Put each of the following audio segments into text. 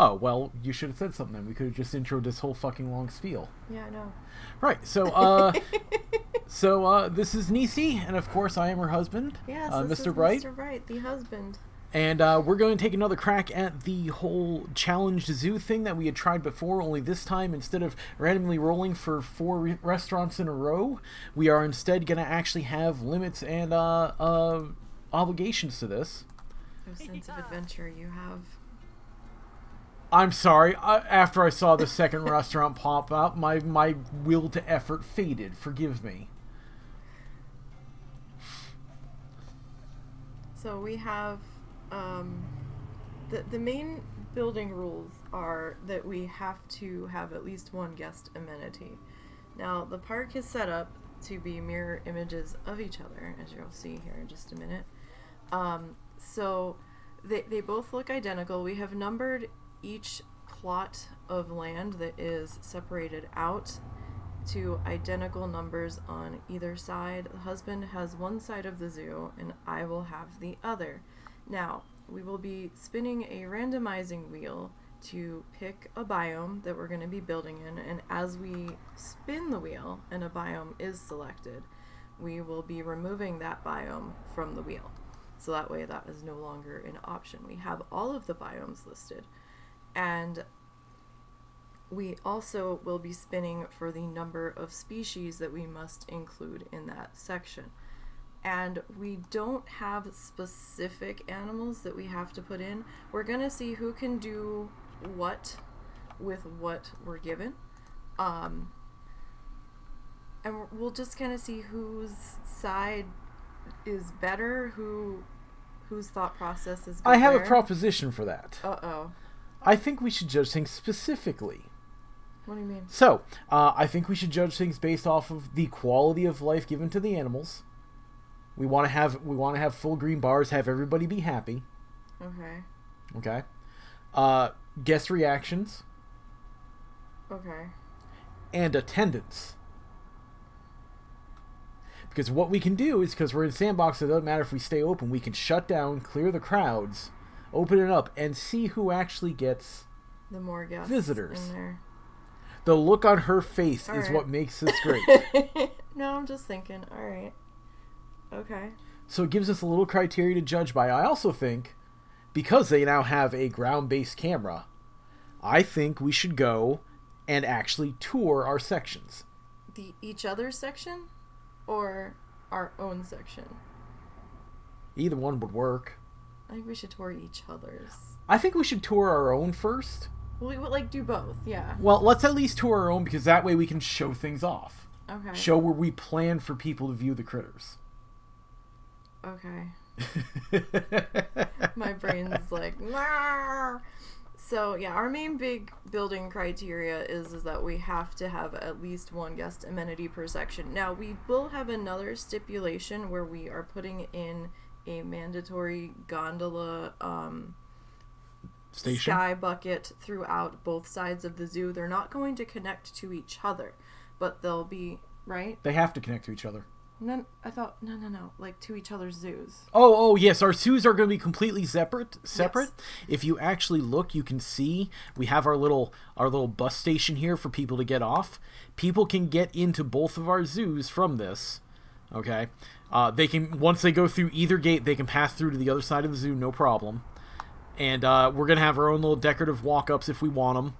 Oh, well, you should have said something then. We could have just introed this whole fucking long spiel. Yeah, I know. Right, so, this is Nisey, and of course I am her husband, Yes, Mr. Bright. Mr. Bright, the husband. And we're going to take another crack at the whole challenged zoo thing that we had tried before, only this time, instead of randomly rolling for 4 restaurants in a row, we are instead going to actually have limits and obligations to this. No sense of adventure you have. I'm sorry, after I saw the second restaurant pop out, my will to effort faded. Forgive me. So we have... the main building rules are that we have to have at least one guest amenity. Now, the park is set up to be mirror images of each other, as you'll see here in just a minute. So they both look identical. We have numbered each plot of land that is separated out to identical numbers on either side. The husband has one side of the zoo, and I will have the other. Now, we will be spinning a randomizing wheel to pick a biome that we're going to be building in, and as we spin the wheel and a biome is selected, we will be removing that biome from the wheel. So that way that is no longer an option. We have all of the biomes listed, and we also will be spinning for the number of species that we must include in that section. And we don't have specific animals that we have to put in. We're going to see who can do what with what we're given. And we'll just kind of see whose side is better, whose thought process is better. I have a proposition for that. Uh-oh. I think we should judge things specifically. What do you mean? So, I think we should judge things based off of the quality of life given to the animals. We want to have full green bars, have everybody be happy. Okay. Okay. Guest reactions. Okay. And attendance. Because what we can do is, because we're in sandbox, it doesn't matter if we stay open, we can shut down, clear the crowds, open it up, and see who actually gets the more guests visitors. In there. The look on her face is what makes this great. No, I'm just thinking. All right. Okay. So it gives us a little criteria to judge by. I also think, because they now have a ground-based camera, I think we should go and actually tour our sections. Each other's section? Or our own section? Either one would work. I think we should tour each other's. I think we should tour our own first. Well, we would do both, yeah. Well, let's at least tour our own, because that way we can show things off. Okay. Show where we plan for people to view the critters. Okay. My brain's like, nah. So, yeah, our main big building criteria is that we have to have at least one guest amenity per section. Now, we will have another stipulation where we are putting in a mandatory gondola station, sky bucket throughout both sides of the zoo. They're not going to connect to each other, but they'll be, right? They have to connect to each other. No, I thought, no, like to each other's zoos. Oh, yes, our zoos are going to be completely separate. Yes. If you actually look, you can see we have our little bus station here for people to get off. People can get into both of our zoos from this. Okay, they can, once they go through either gate, they can pass through to the other side of the zoo, no problem. And we're going to have our own little decorative walk-ups if we want them.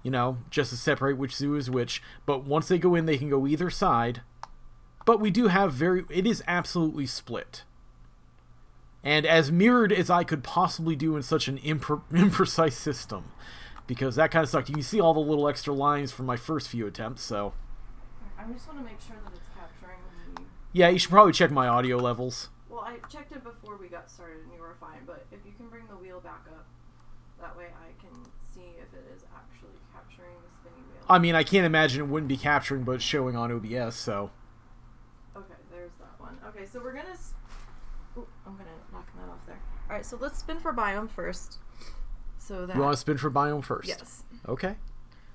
You know, just to separate which zoo is which. But once they go in, they can go either side. But we do have it is absolutely split. And as mirrored as I could possibly do in such an imprecise system. Because that kind of sucked. You can see all the little extra lines from my first few attempts, so. I just want to make sure that it's capturing the... Yeah, you should probably check my audio levels. Well, I checked it before we got started and you were fine, but if you can bring the wheel back up, that way I can see if it is actually capturing the spinning wheel. I mean, I can't imagine it wouldn't be capturing, but it's showing on OBS, so. Okay, there's that one. Okay, so we're gonna... I'm gonna knock that off there. Alright, so let's spin for biome first. So that... You want to spin for biome first? Yes. Okay.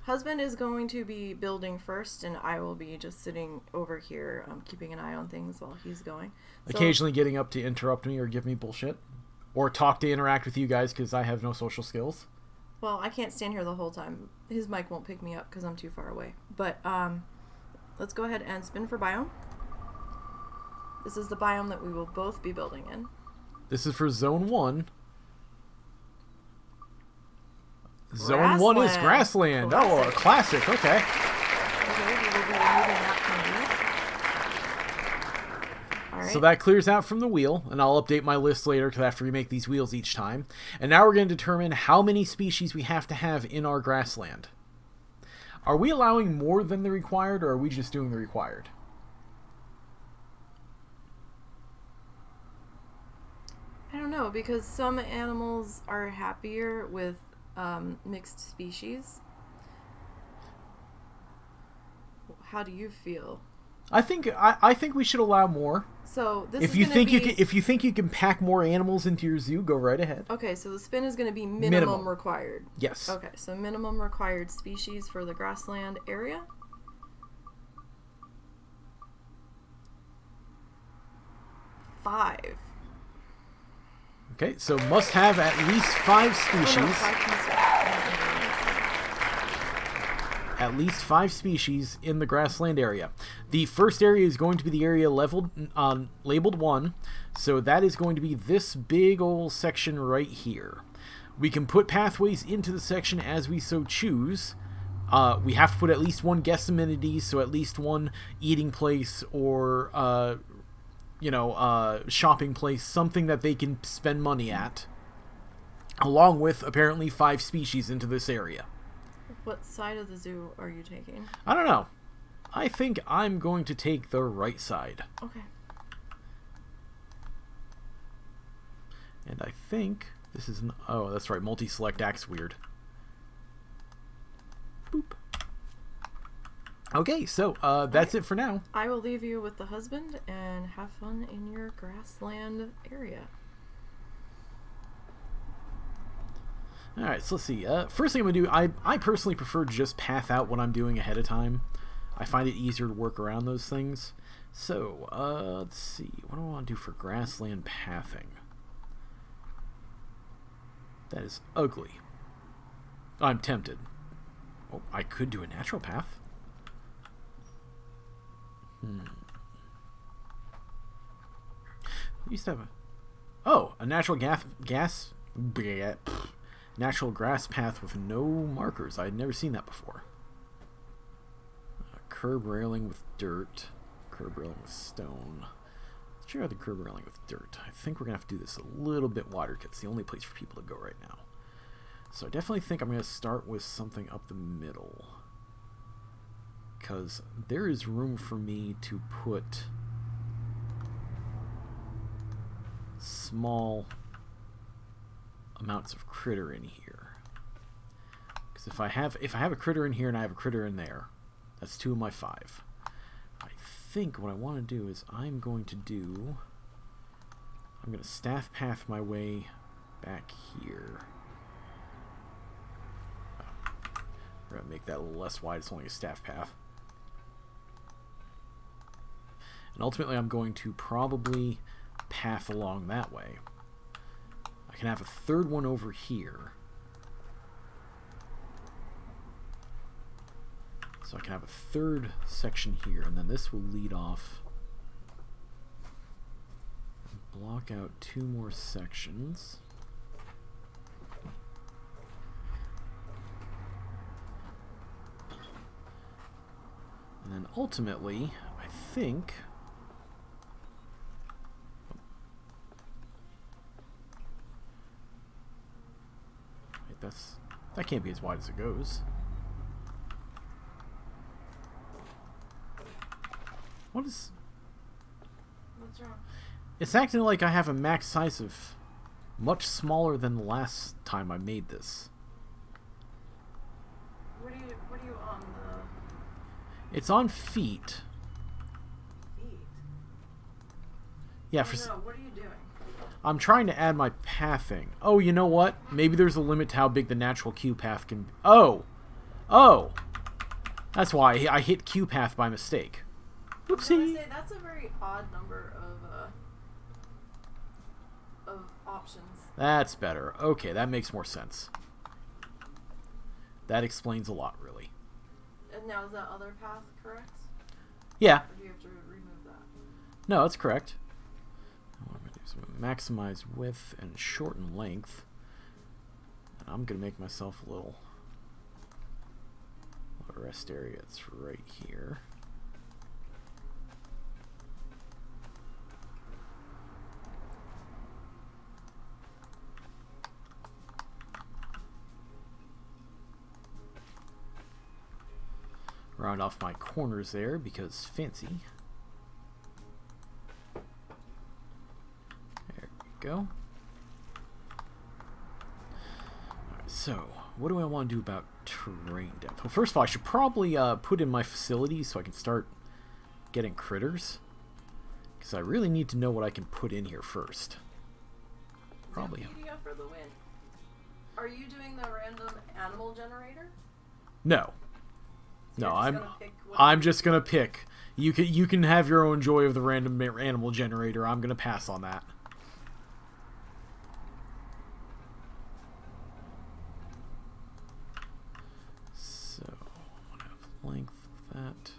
Husband is going to be building first, and I will be just sitting over here keeping an eye on things while he's going. So, occasionally getting up to interrupt me or give me bullshit. Or talk to interact with you guys, because I have no social skills. Well, I can't stand here the whole time. His mic won't pick me up because I'm too far away. But let's go ahead and spin for biome. This is the biome that we will both be building in. This is for Zone 1. Zone 1 is grassland. Classic. Oh, a classic. Okay. Okay, we will be removing that from the wheel. All right. So that clears out from the wheel, and I'll update my list later because I have to remake these wheels each time. And now we're going to determine how many species we have to have in our grassland. Are we allowing more than the required, or are we just doing the required? I don't know, because some animals are happier with mixed species. How do you feel? I think we should allow more. So this if you think you can pack more animals into your zoo, go right ahead. Okay, so the spin is going to be minimum required. Yes. Okay, so minimum required species for the grassland area. Five. Okay, so must have at least 5 species. Oh, no, 5 can stay. At least 5 species in the grassland area. The first area is going to be the area labeled 1, so that is going to be this big old section right here. We can put pathways into the section as we so choose. We have to put at least 1 guest amenity, so at least 1 eating place or shopping place, something that they can spend money at, along with apparently 5 species into this area. What side of the zoo are you taking? I don't know. I think I'm going to take the right side. Okay. And I think this is... Oh, that's right. Multi-select acts weird. Boop. Okay, so that's it for now. I will leave you with the husband and have fun in your grassland area. Alright, so let's see. First thing I'm going to do, I personally prefer to just path out what I'm doing ahead of time. I find it easier to work around those things. So, let's see. What do I want to do for grassland pathing? That is ugly. I'm tempted. Oh, I could do a natural path. I used to have a... Oh, a natural natural grass path with no markers. I had never seen that before. Curb railing with dirt. Curb railing with stone. Let's check out the curb railing with dirt. I think we're going to have to do this a little bit wider because it's the only place for people to go right now. So I definitely think I'm going to start with something up the middle, because there is room for me to put small amounts of critter in here. Because if I have a critter in here and I have a critter in there, that's 2 of my 5. I think what I want to do is I'm going to staff path my way back here. We're going to make that a little less wide. It's only a staff path. And ultimately I'm going to probably path along that way. I can have a 3rd one over here. So I can have a 3rd section here, and then this will lead off. Block out 2 more sections. And then ultimately, I think... That can't be as wide as it goes. What's wrong? It's acting like I have a max size of much smaller than the last time I made this. What are you on the... It's on feet. Feet? Yeah, No, what are you doing? I'm trying to add my pathing. Oh, you know what? Maybe there's a limit to how big the natural Q path can be. Oh! Oh! That's why I hit Q path by mistake. Oopsie! I was gonna say, that's a very odd number of options. That's better. Okay, that makes more sense. That explains a lot, really. And now is that other path correct? Yeah. Or do you have to remove that? No, that's correct. What I'm going to do is I'm going to maximize width and shorten length. And I'm going to make myself a little rest area. It's right here. Round off my corners there because fancy. There we go. Alright, so what do I want to do about terrain depth? Well, first of all, I should probably put in my facilities so I can start getting critters. Because I really need to know what I can put in here first. Probably. Wikipedia for the win. Are you doing the random animal generator? No. So No, I'm I'm just gonna pick. You can have your own joy of the random animal generator. I'm gonna pass on that. So I have length of that.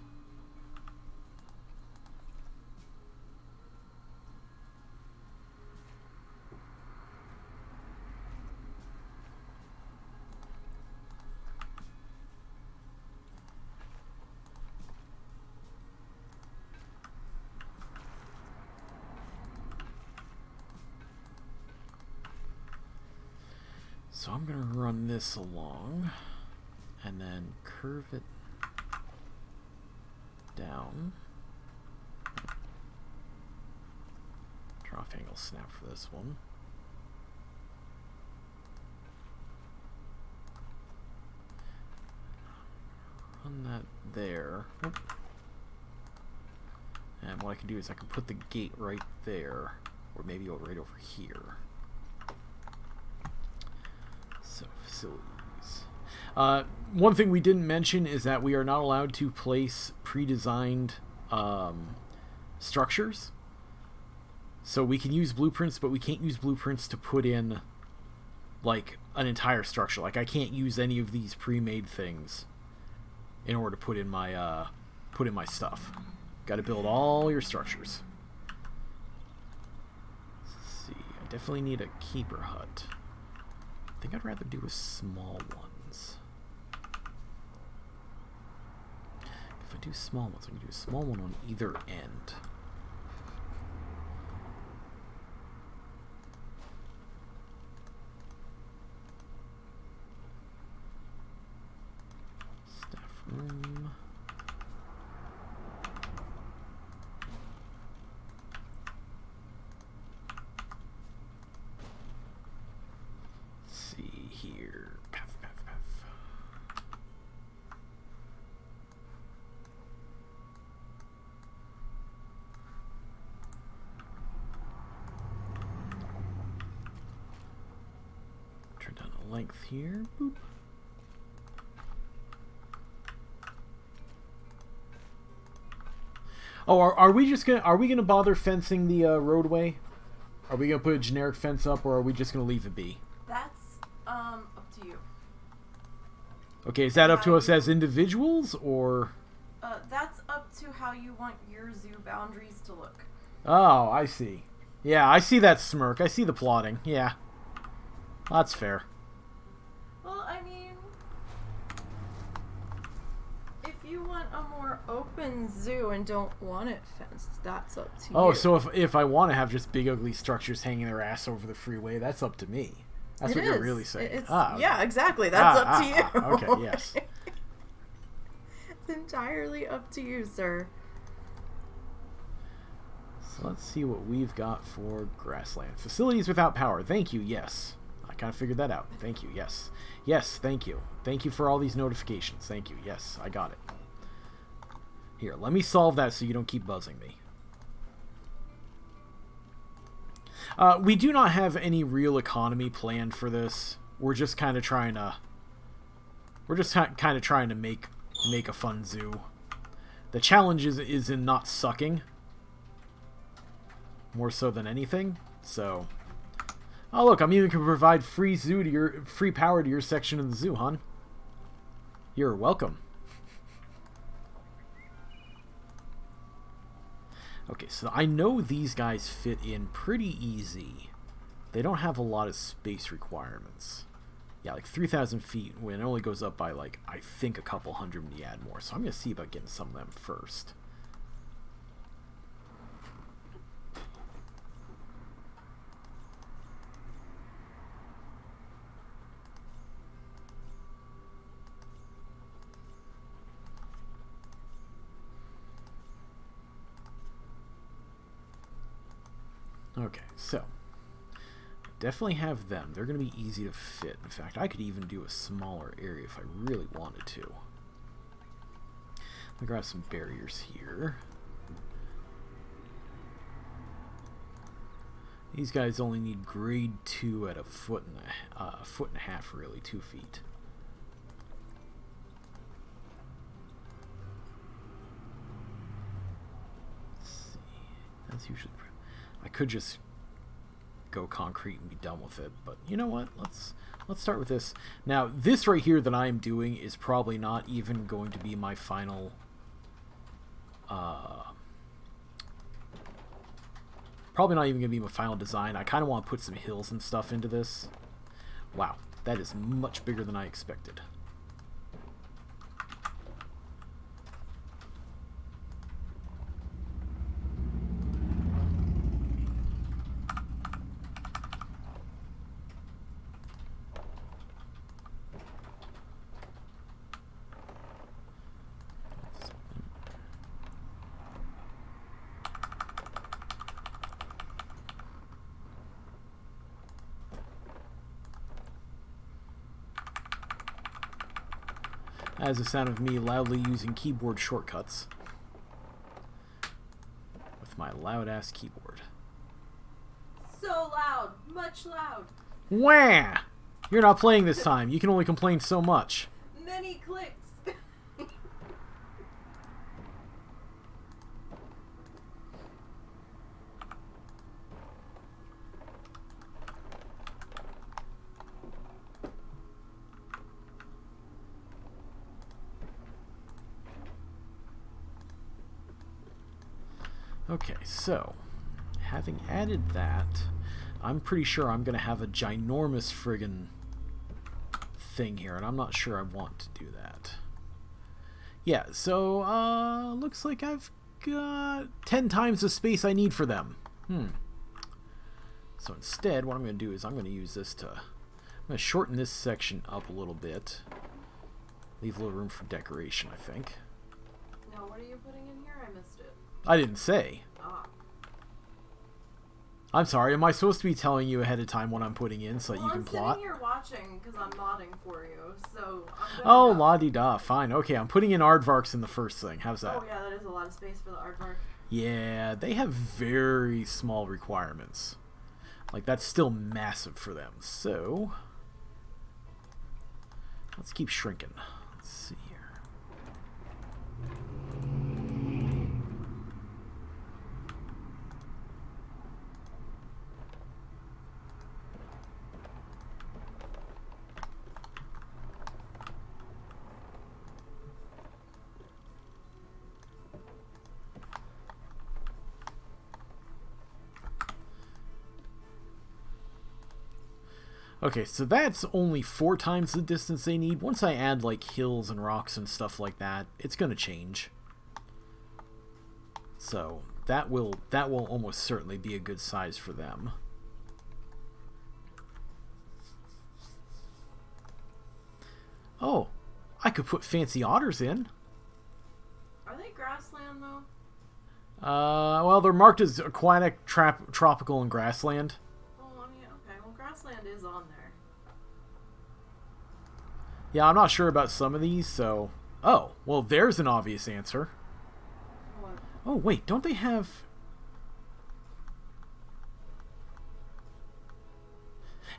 So I'm going to run this along and then curve it down. Trough angle snap for this one. Run that there. Oop. And what I can do is I can put the gate right there, or maybe right over here. So, facilities. One thing we didn't mention is that we are not allowed to place pre-designed structures. So we can use blueprints, but we can't use blueprints to put in, like, an entire structure. Like, I can't use any of these pre-made things in order to put in my stuff. Got to build all your structures. Let's see. I definitely need a keeper hut. I think I'd rather do with small ones. If I do small ones, I can do a small one on either end. Staff room. Here. Path. Turn down the length here. Boop. Oh, are we gonna bother fencing the roadway? Are we gonna put a generic fence up, or are we just gonna leave it be? That's up to you. Okay, is that up to us as individuals, or? That's up to how you want your zoo boundaries to look. Oh, I see. Yeah, I see that smirk. I see the plotting. Yeah. That's fair. Well, I mean, if you want a more open zoo and don't want it fenced, that's up to you. Oh, so if I want to have just big ugly structures hanging their ass over the freeway, that's up to me. That's what you're really saying. Okay. Yeah, exactly. That's up to you. Okay, yes. It's entirely up to you, sir. So let's see what we've got for grassland. Facilities without power. Thank you, yes. I kind of figured that out. Thank you, yes. Yes, thank you. Thank you for all these notifications. Thank you, yes, I got it. Here, let me solve that so you don't keep buzzing me. We do not have any real economy planned for this. We're just kind of trying to... make a fun zoo. The challenge is in not sucking. More so than anything. So... Oh look, I'm even going to provide free power to your section of the zoo, hon. You're welcome. Okay, so I know these guys fit in pretty easy. They don't have a lot of space requirements. Yeah, like 3,000 feet when it only goes up by, like, I think a couple hundred when you add more. So I'm going to see about getting some of them first. Okay, so definitely have them. They're going to be easy to fit. In fact, I could even do a smaller area if I really wanted to. Let me grab some barriers here. These guys only need grade 2 at a foot and a half, really, 2 feet. Let's see. That's usually. I could just go concrete and be done with it, but you know what? Let's start with this. Now, this right here that I am doing is probably not even going to be my final. Probably not even going to be my final design. I kind of want to put some hills and stuff into this. Wow, that is much bigger than I expected. As the sound of me loudly using keyboard shortcuts with my loud-ass keyboard. So loud, much loud. Wah! You're not playing this time. You can only complain so much. Many clicks. Okay, so, having added that, I'm pretty sure I'm going to have a ginormous friggin' thing here, and I'm not sure I want to do that. Yeah, so, looks like I've got 10 times the space I need for them. So instead, what I'm going to do is I'm going to use this to... I'm going to shorten this section up a little bit. Leave a little room for decoration, I think. Now, what are you putting in here? I missed it. I didn't say. Ah. I'm sorry, am I supposed to be telling you ahead of time what I'm putting in so that you can plot? I'm sitting here watching because I'm modding for you, so I'm Oh, la-di-da, fine. Okay, I'm putting in aardvarks in the first thing. How's that? Oh yeah, that is a lot of space for the aardvark. Yeah, they have very small requirements. Like, that's still massive for them. So, let's keep shrinking. Let's see here. Okay, so that's only 4 times the distance they need. Once I add, like, hills and rocks and stuff like that, it's going to change. So, that will almost certainly be a good size for them. Oh, I could put fancy otters in. Are they grassland, though? Well, they're marked as aquatic, tropical, and grassland. Grassland is on there. Yeah, I'm not sure about some of these, so... Oh, well, there's an obvious answer. What? Oh, wait, don't they have...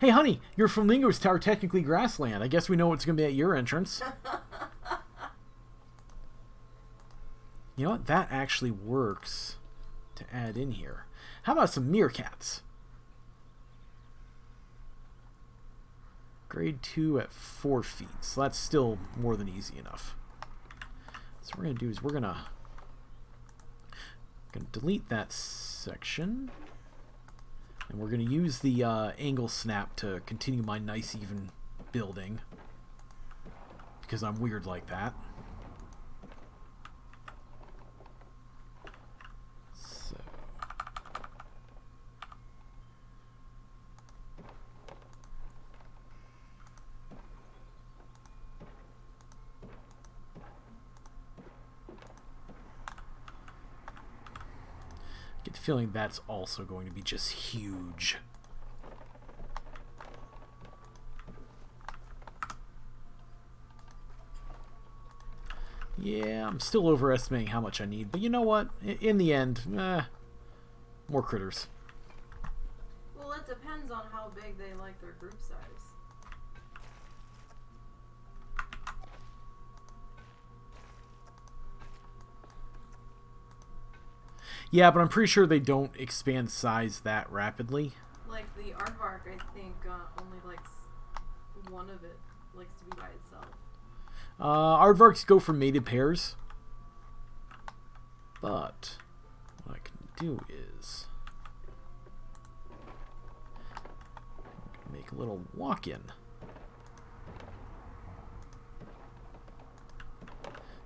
Hey, honey, your flamingos are technically grassland. I guess we know what's going to be at your entrance. You know what? That actually works to add in here. How about some meerkats? Grade 2 at 4 feet. So that's still more than easy enough. So what we're going to do is we're going to delete that section. And we're going to use the angle snap to continue my nice even building. Because I'm weird like that. So. Get the feeling that's also going to be just huge. Yeah, I'm still overestimating how much I need, but you know what? In the end, more critters. Well, it depends on how big they like their group size. Yeah, but I'm pretty sure they don't expand size that rapidly. Like the aardvark, I think only likes one of it likes to be by itself. Aardvarks go for mated pairs. But what I can do is make a little walk-in.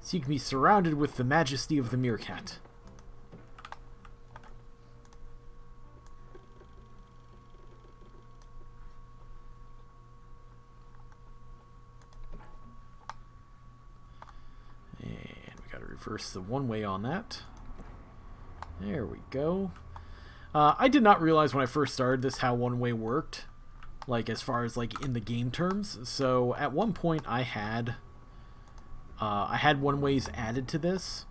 So you can be surrounded with the majesty of the meerkat. Reverse the one way on that. There we go. I did not realize when I first started this how one way worked, like as far as like in the game terms. So at one point I had one ways added to this,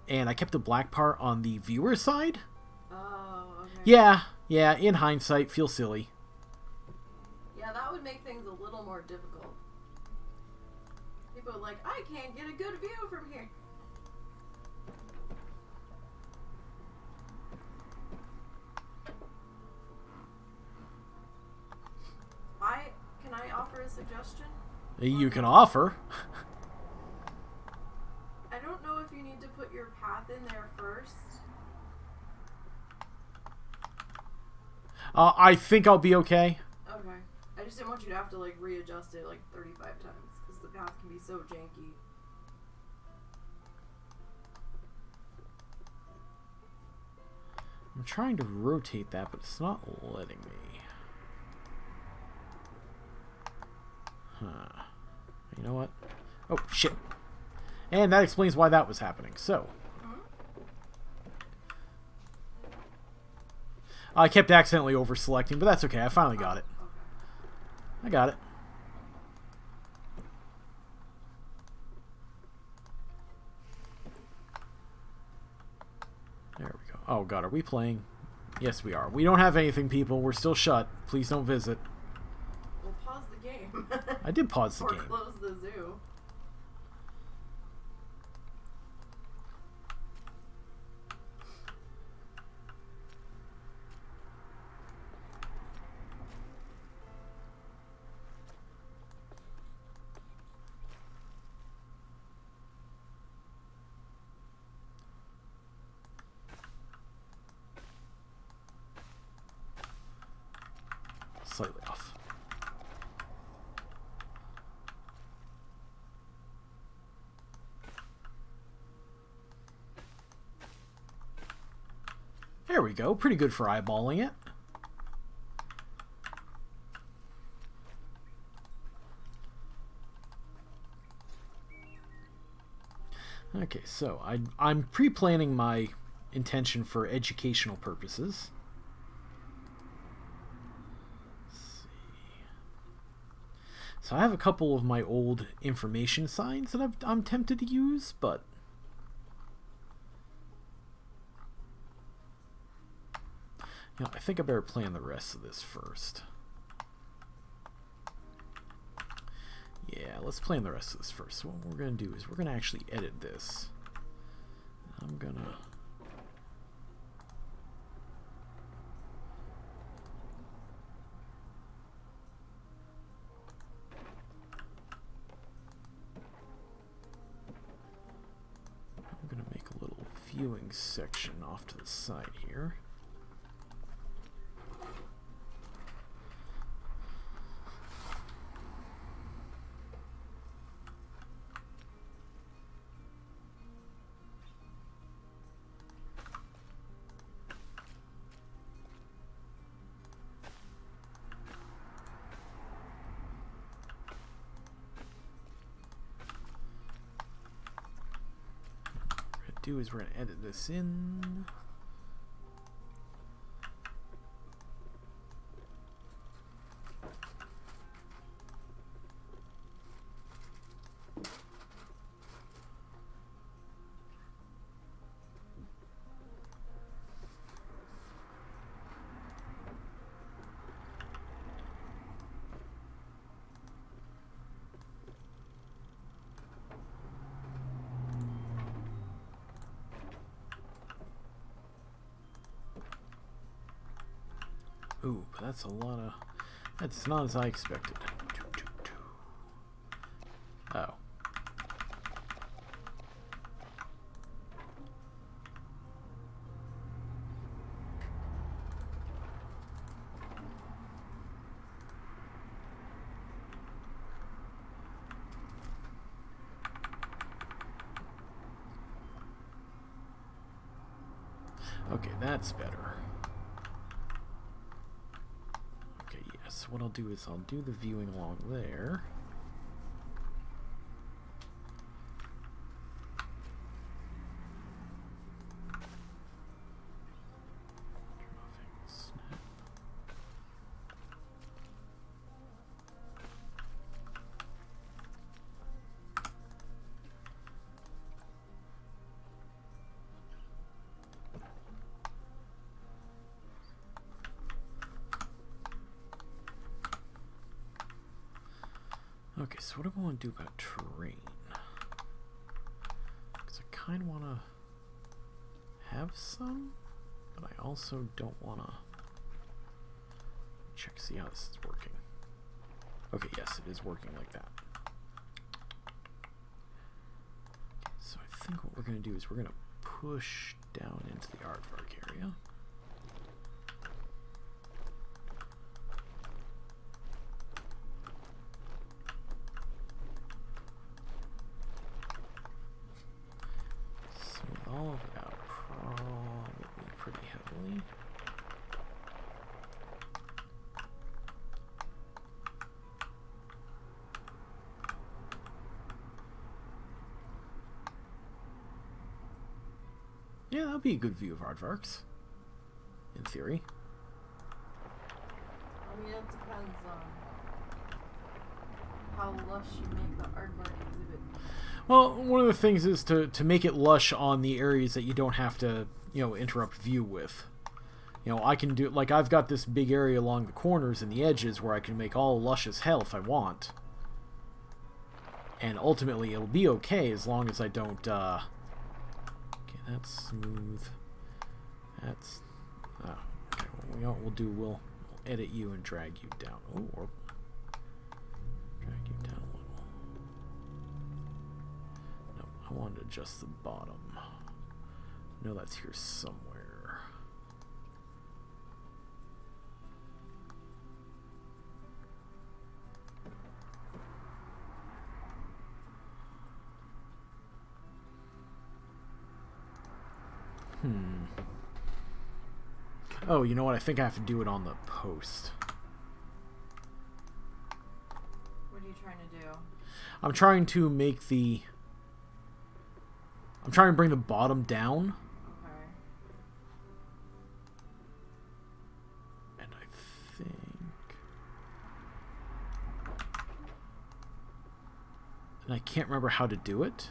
and I kept the black part on the viewer side. Oh, okay. Yeah. In hindsight, feel silly. Yeah, that would make things a little more difficult. People are like, I can't get a good view from here. Can I offer a suggestion? You can offer. I don't know if you need to put your path in there first. I think I'll be okay. Okay. I just didn't want you to have to like readjust it like 35 times because the path can be so janky. I'm trying to rotate that, but it's not letting me. Huh. You know what? Oh, shit. And that explains why that was happening. So. I kept accidentally over-selecting, but that's okay. I finally got it. I got it. There we go. Oh, God. Are we playing? Yes, we are. We don't have anything, people. We're still shut. Please don't visit. We'll pause the game. I did pause the game. Or close the zoo. Slightly off. There we go. Pretty good for eyeballing it. Okay, so I'm pre-planning my intention for educational purposes. So I have a couple of my old information signs that I'm tempted to use, but you know, I think I better plan the rest of this first. Yeah, let's plan the rest of this first. So what we're going to do is we're going to actually edit this. I'm going to... viewing section off to the side here. Do is we're going to edit this in. Ooh, but that's a lot of... That's not as I expected. Oh. Okay, that's better. So what I'll do is I'll do the viewing along there. Okay, so what do I want to do about terrain? Because I kind of want to have some, but I also don't want to check, see how this is working. Okay, yes, it is working like that. So I think what we're going to do is we're going to push down into the aardvark area. All of it out probably pretty heavily. Yeah, that'll be a good view of aardvarks, in theory. I mean, it depends on how lush you make the aardvark exhibit. Well, one of the things is to make it lush on the areas that you don't have to, interrupt view with. I can do, like, I've got this big area along the corners and the edges where I can make all lush as hell if I want. And ultimately, it'll be okay as long as I don't, okay, that's smooth. That's, okay, well, we'll edit you and drag you down. Oh, or drag you down a little. I want to adjust the bottom. I know that's here somewhere. Oh, you know what? I think I have to do it on the post. What are you trying to do? I'm trying to make the... I'm trying to bring the bottom down. Okay. And I think... And I can't remember how to do it.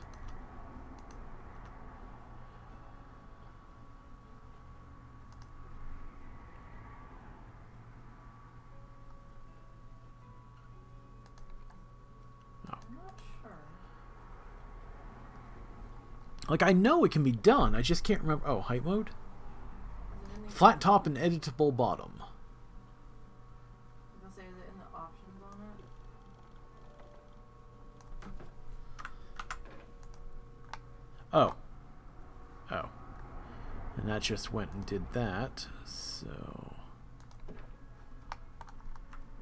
Like, I know it can be done, I just can't remember... Oh, height mode? Flat top and editable bottom. I was gonna say, is it in the options on it? Oh. Oh. And that just went and did that. So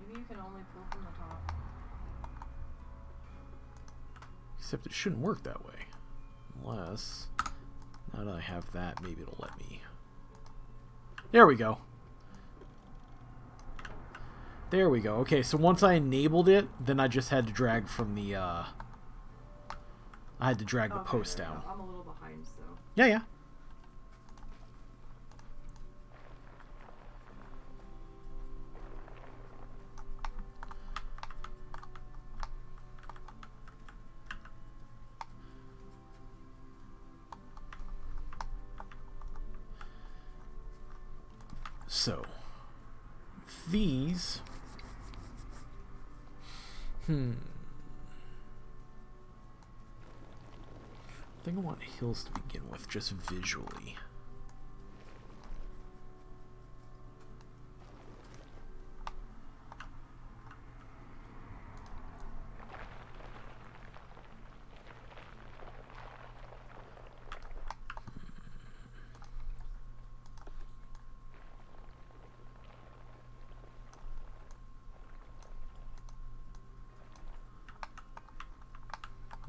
maybe you can only pull from the top. Except it shouldn't work that way. Unless, now that I have that, maybe it'll let me. There we go. There we go. Okay, so once I enabled it, then I just had to drag from the, I had to drag the post down. I'm a little behind, so. Yeah, yeah. So, these, I think I want hills to begin with, just visually.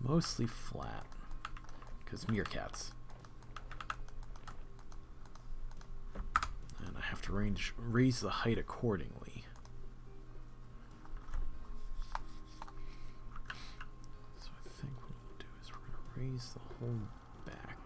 Mostly flat, because meerkats. And I have to raise the height accordingly. So I think what we'll do is we're going to raise the whole back.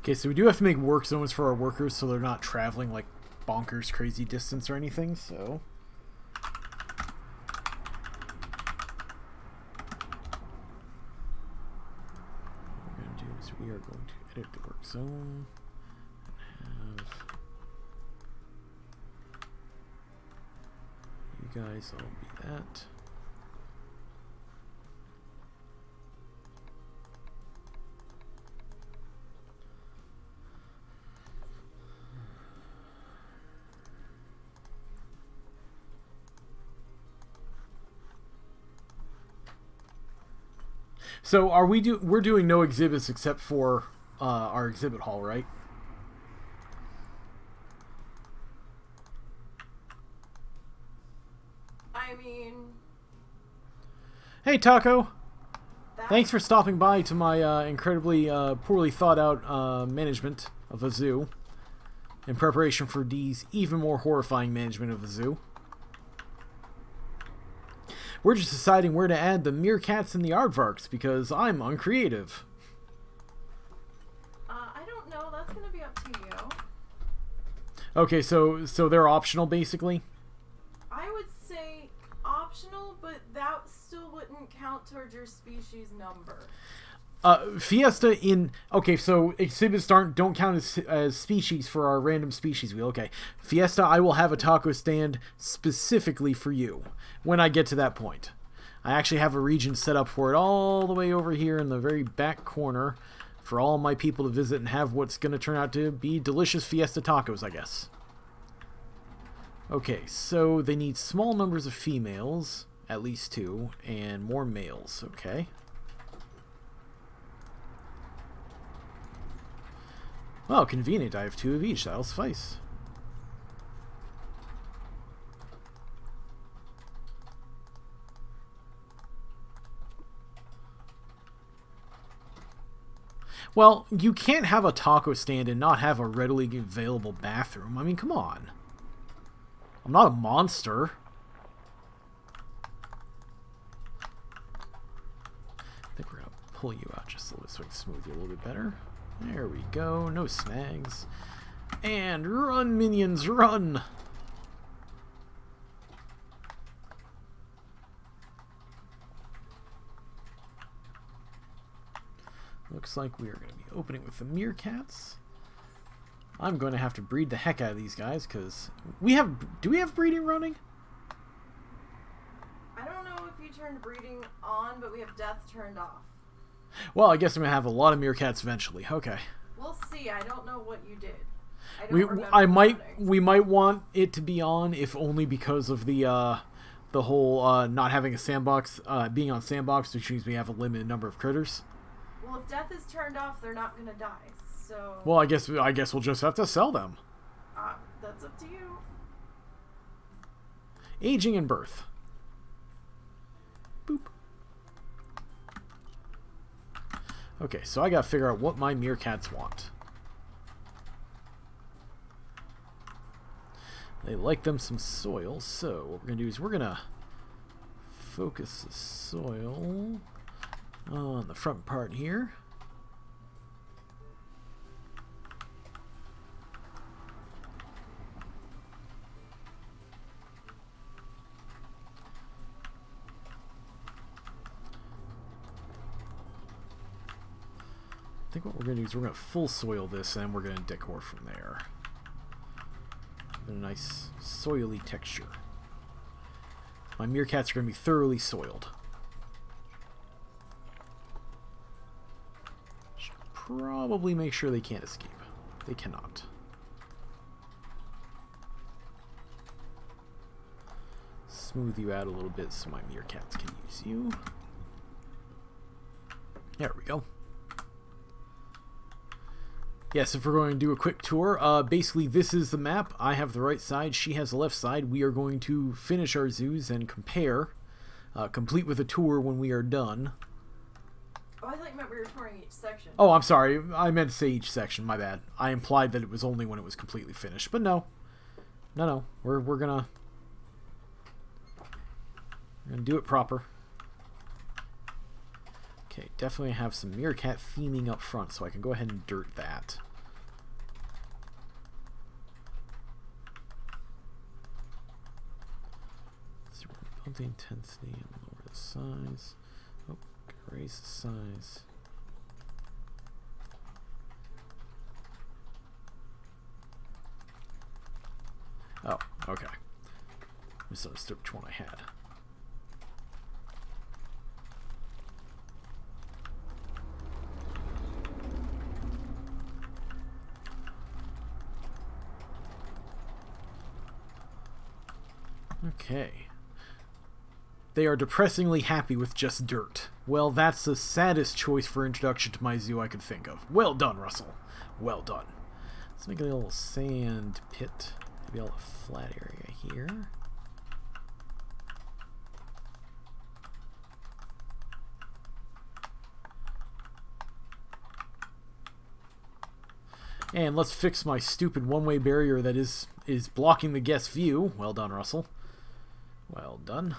Okay, so we do have to make work zones for our workers so they're not traveling like bonkers crazy distance or anything, so. What we're going to do is we are going to edit the work zone and have you guys all be that. So are we're doing no exhibits except for our exhibit hall, right? I mean, hey Taco, thanks for stopping by to my incredibly poorly thought out management of a zoo in preparation for Dee's even more horrifying management of a zoo. We're just deciding where to add the meerkats and the aardvarks because I'm uncreative. I don't know. That's going to be up to you. Okay, so they're optional, basically? I would say optional, but that still wouldn't count towards your species number. Fiesta in... Okay, so exhibits don't count as species for our random species wheel. Okay. Fiesta, I will have a taco stand specifically for you when I get to that point. I actually have a region set up for it all the way over here in the very back corner for all my people to visit and have what's going to turn out to be delicious Fiesta tacos, I guess. Okay, so they need small numbers of females, at least 2, and more males, okay. Well, convenient. I have 2 of each. That'll suffice. Well, you can't have a taco stand and not have a readily available bathroom. I mean, come on. I'm not a monster. I think we're going to pull you out just a little bit so I can smooth you a little bit better. There we go. No snags. And run, minions, run! Looks like we are going to be opening with the meerkats. I'm going to have to breed the heck out of these guys because we have... Do we have breeding running? I don't know if you turned breeding on, but we have death turned off. Well, I guess I'm going to have a lot of meerkats eventually. Okay. We'll see. I don't know what you did. We might want it to be on, if only because of the whole not having a sandbox, being on sandbox, which means we have a limited number of critters. Well, if death is turned off, they're not gonna die. So. Well, I guess we'll just have to sell them. That's up to you. Aging and birth. Boop. Okay, so I gotta figure out what my meerkats want. They like them some soil, so what we're gonna do is we're gonna focus the soil on the front part here. I think what we're going to do is we're going to full soil this and we're going to decor from there. A nice soily texture. My meerkats are going to be thoroughly soiled. Should probably make sure they can't escape. They cannot. Smooth you out a little bit so my meerkats can use you. There we go. Yes, if we're going to do a quick tour, basically this is the map. I have the right side, she has the left side. We are going to finish our zoos and compare, complete with a tour when we are done. Oh, I thought you meant we were touring each section. Oh, I'm sorry. I meant to say each section. My bad. I implied that it was only when it was completely finished, but no. No. We're gonna do it proper. Okay, definitely have some meerkat theming up front, so I can go ahead and dirt that. So we're gonna bump the intensity and lower the size. Oh, raise the size. Oh, okay. Misunderstood which one I had. Okay. They are depressingly happy with just dirt. Well, that's the saddest choice for introduction to my zoo I could think of. Well done, Russell. Well done. Let's make a little sand pit. Maybe a little flat area here. And let's fix my stupid one-way barrier that is blocking the guest view. Well done, Russell. Well done.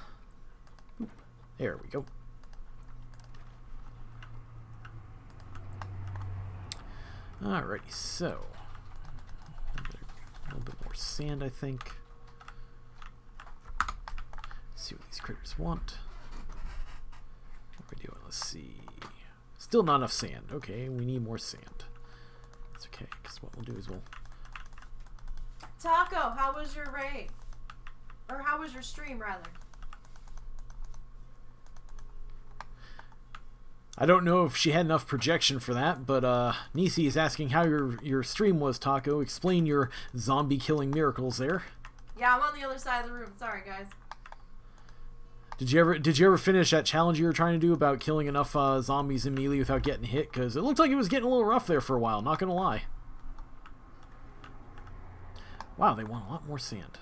Oop. There we go. Alrighty, so a little bit more sand, I think. See what these critters want. What are we doing? Let's see. Still not enough sand. Okay, we need more sand. That's okay, because what we'll do is we'll... Taco, how was your raid? Or how was your stream, rather? I don't know if she had enough projection for that, but Nisey is asking how your stream was, Taco. Explain your zombie killing miracles there. Yeah, I'm on the other side of the room. Sorry, guys. Did you ever finish that challenge you were trying to do about killing enough zombies in melee without getting hit? Because it looked like it was getting a little rough there for a while, not gonna lie. Wow, they want a lot more sand.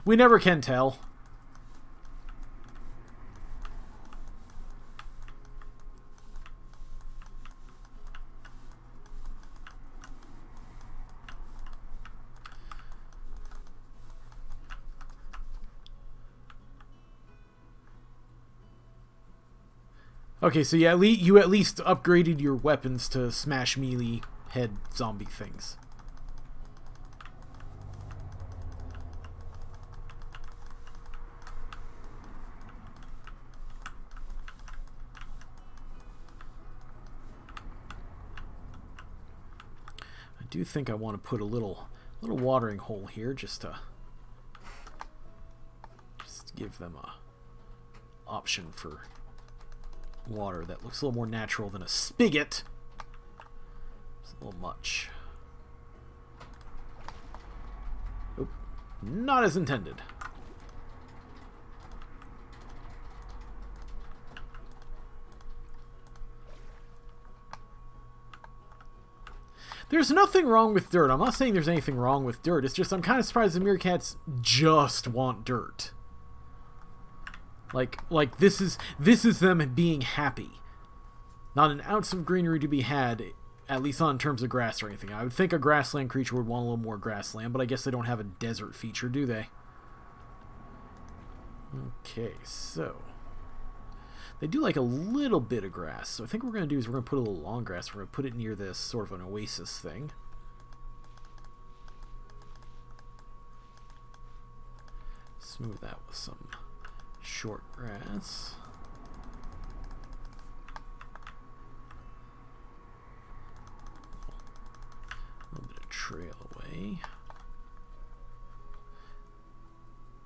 We never can tell. Okay, so yeah, you at least upgraded your weapons to smash melee head zombie things. I do think I want to put a little watering hole here just to give them a option for water that looks a little more natural than a spigot. It's a little much. Oop. Not as intended. There's nothing wrong with dirt. I'm not saying there's anything wrong with dirt. It's just I'm kind of surprised the meerkats just want dirt. Like this is them being happy. Not an ounce of greenery to be had, at least not in terms of grass or anything. I would think a grassland creature would want a little more grassland, but I guess they don't have a desert feature, do they? Okay, so they do like a little bit of grass. So I think what we're going to do is we're going to put a little long grass. We're going to put it near this sort of an oasis thing. Smooth that with some short grass. A little bit of trail away.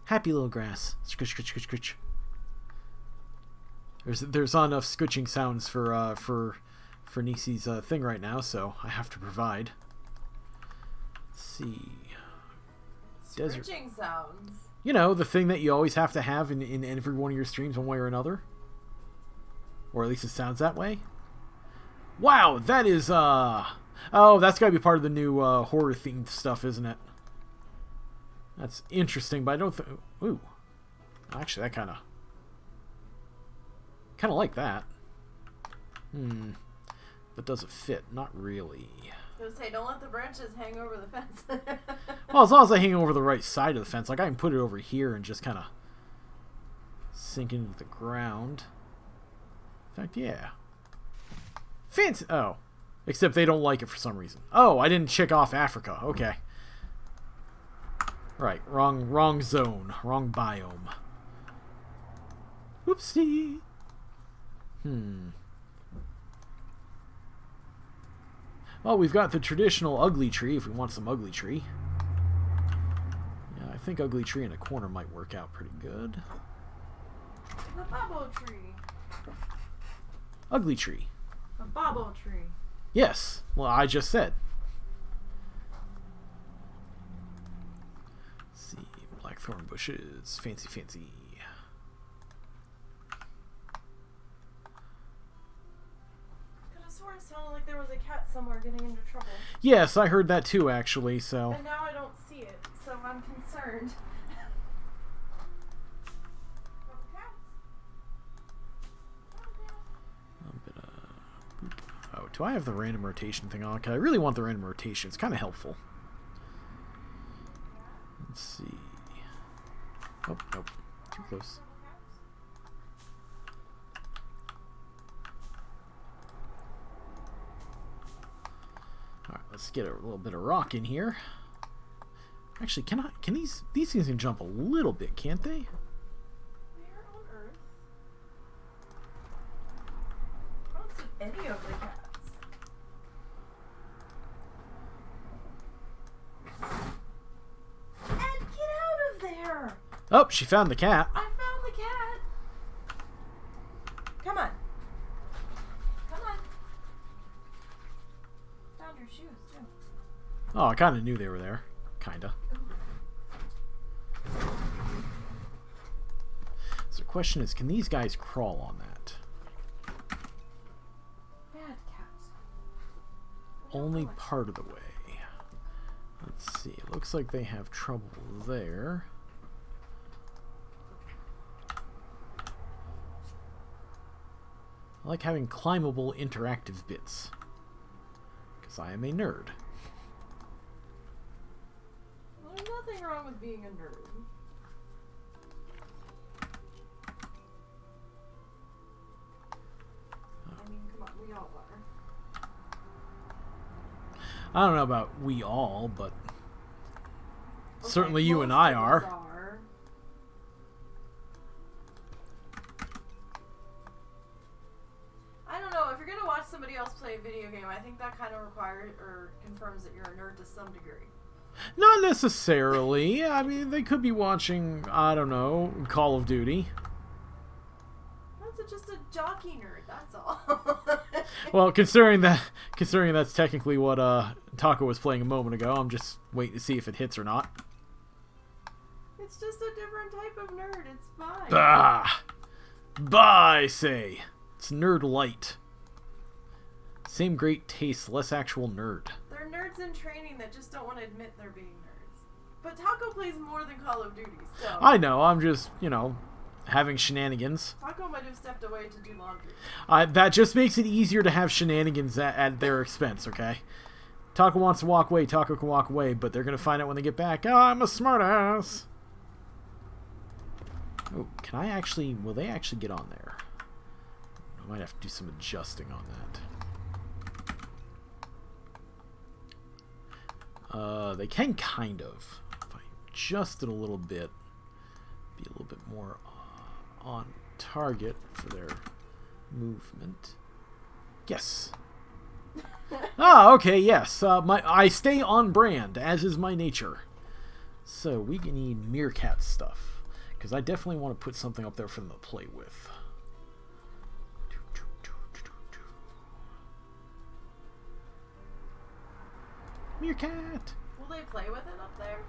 Happy little grass. Scritch, scritch, scritch, scritch. There's not enough scritching sounds for Nisey's thing right now, so I have to provide. Let's see. Scritching sounds. You know, the thing that you always have to have in every one of your streams one way or another. Or at least it sounds that way. Wow, that is, oh, that's gotta be part of the new, horror-themed stuff, isn't it? That's interesting, but I don't think... Ooh. Actually, that kinda like that. But does it fit? Not really. I was gonna say, don't let the branches hang over the fence. Well, as long as I hang over the right side of the fence, like I can put it over here and just kind of sink into the ground. In fact, yeah. Fancy. Oh, except they don't like it for some reason. Oh, I didn't check off Africa. Okay. Right, wrong zone, wrong biome. Whoopsie. Well, we've got the traditional ugly tree if we want some ugly tree. Yeah, I think ugly tree in a corner might work out pretty good. The babo tree. Ugly tree. A babo tree. Yes. Well, I just said. Let's see. Blackthorn bushes. Fancy, fancy. It sounded like there was a cat somewhere getting into trouble. Yes, I heard that too, actually, so... And now I don't see it, so I'm concerned. Oh, do I have the random rotation thing on? Because I really want the random rotation. It's kind of helpful. Let's see. Oh, nope. Too close. Alright, let's get a little bit of rock in here. Actually, can these things can jump a little bit, can't they? Where on earth? I don't see any of the cats. Ed, get out of there! Oh, she found the cat. I found the cat! Come on. Come on. Found your shoes, too. Oh, I kind of knew they were there. Kinda. So the question is, can these guys crawl on that? Bad cats. Only part of the way. Let's see. It looks like they have trouble there. I like having climbable interactive bits. Because I am a nerd. Well, there's nothing wrong with being a nerd. I don't know about we all, but Okay, certainly you and most I of us are. I don't know. If you're gonna watch somebody else play a video game, I think that kind of requires or confirms that you're a nerd to some degree. Not necessarily. I mean, they could be watching, I don't know, Call of Duty. That's just a jockey nerd. That's all. Well, considering that's technically what Taco was playing a moment ago, I'm just waiting to see if it hits or not. It's just a different type of nerd. It's fine. I say. It's nerd light. Same great taste, less actual nerd. They're nerds in training that just don't want to admit they're being nerds. But Taco plays more than Call of Duty, so... I know, I'm just, having shenanigans. Taco might have stepped away to do laundry. That just makes it easier to have shenanigans at their expense, okay? Taco wants to walk away, Taco can walk away, but they're going to find out when they get back, I'm a smartass. Oh, will they actually get on there? I might have to do some adjusting on that. They can kind of. If I adjust it a little bit, be a little bit more on target for their movement. Yes. Okay, yes. I stay on brand, as is my nature. So we need meerkat stuff, because I definitely want to put something up there for them to play with. Meerkat! Will they play with it up there?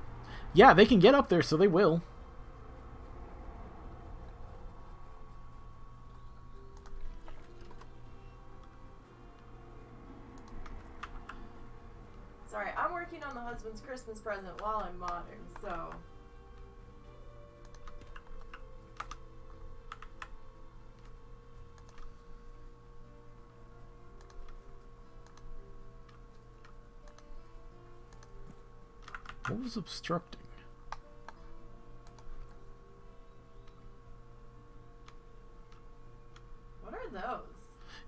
Yeah, they can get up there, so they will. Sorry, I'm working on the husband's Christmas present while I'm modding, so... What was obstructing? What are those?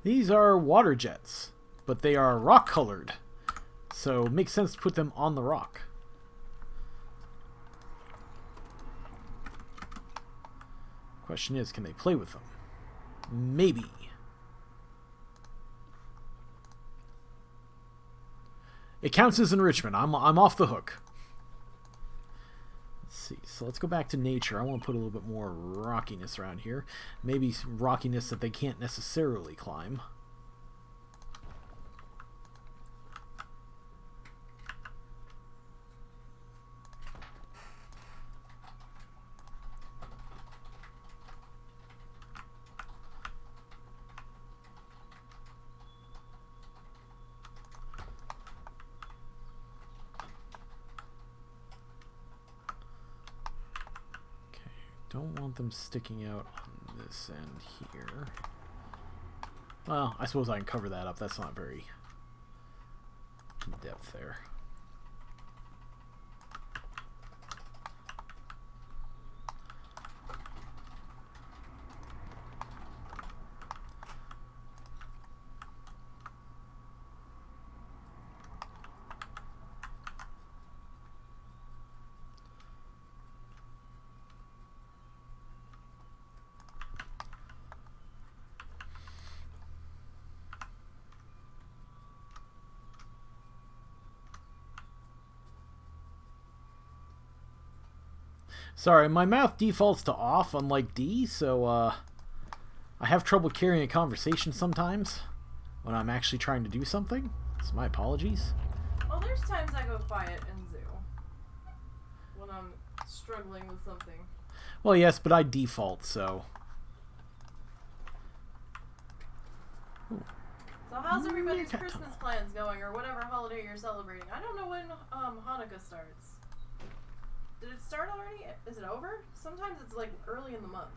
These are water jets, but they are rock colored, so it makes sense to put them on the rock. Question is, can they play with them? Maybe. It counts as enrichment. I'm off the hook. Let's see. So let's go back to nature. I want to put a little bit more rockiness around here. Maybe rockiness that they can't necessarily climb. Don't want them sticking out on this end here. Well, I suppose I can cover that up. That's not very in depth there. Sorry, my mouth defaults to off, unlike D, so I have trouble carrying a conversation sometimes when I'm actually trying to do something. So my apologies. Well, there's times I go quiet in Zoo when I'm struggling with something. Well, yes, but I default, so... Ooh. So how's everybody's Christmas plans going, or whatever holiday you're celebrating? I don't know when Hanukkah starts. Did it start already? Is it over? Sometimes it's like early in the month.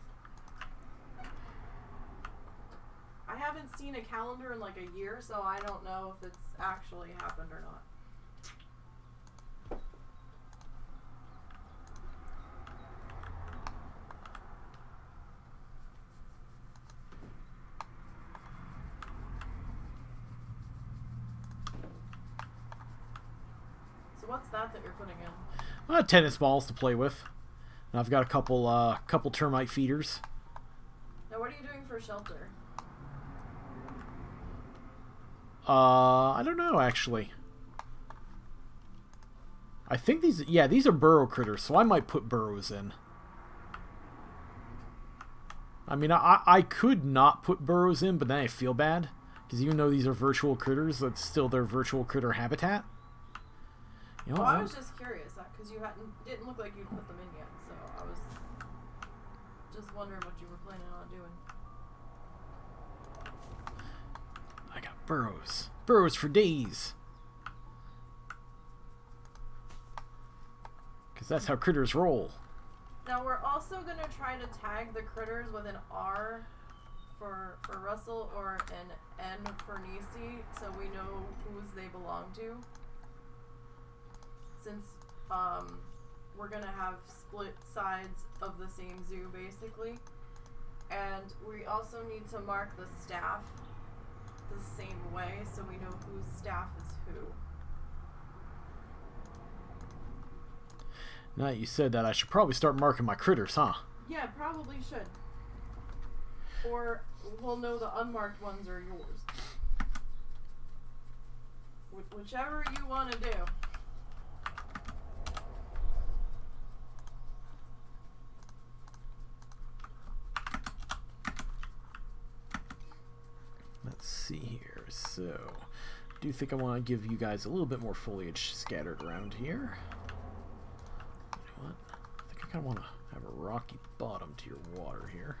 I haven't seen a calendar in like a year, so I don't know if it's actually happened or not. So what's that you're putting in? Tennis balls to play with. And I've got a couple termite feeders. Now what are you doing for shelter? I don't know, actually. I think these are burrow critters, so I might put burrows in. I mean, I could not put burrows in, but then I feel bad. Because even though these are virtual critters, that's still their virtual critter habitat. You know, well, I was just curious, because you didn't look like you put them in yet, so I was just wondering what you were planning on doing. I got burrows. Burrows for days. Because that's how critters roll. Now we're also going to try to tag the critters with an R for Russell or an N for Nisey, so we know whose they belong to. Since we're going to have split sides of the same zoo, basically. And we also need to mark the staff the same way, so we know whose staff is who. Now that you said that, I should probably start marking my critters, huh? Yeah, probably should. Or we'll know the unmarked ones are yours. Whichever you want to do. Let's see here. So, I do think I want to give you guys a little bit more foliage scattered around here. You know what? I think I kind of want to have a rocky bottom to your water here.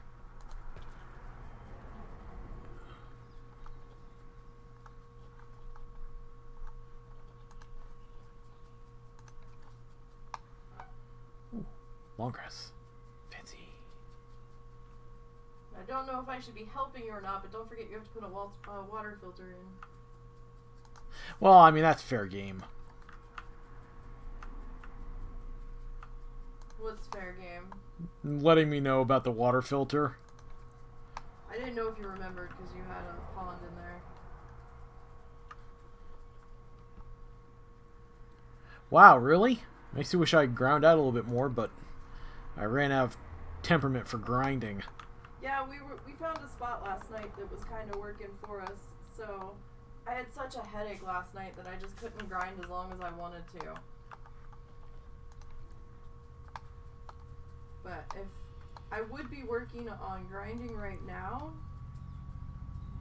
Ooh, long grass. Fancy. I don't know if I should be helping you or not, but don't forget you have to put a water filter in. Well, I mean, that's fair game. What's fair game? Letting me know about the water filter. I didn't know if you remembered because you had a pond in there. Wow, really? Makes me wish I ground out a little bit more, but I ran out of temperament for grinding. Yeah, we found a spot last night that was kind of working for us, so I had such a headache last night that I just couldn't grind as long as I wanted to. But if I would be working on grinding right now,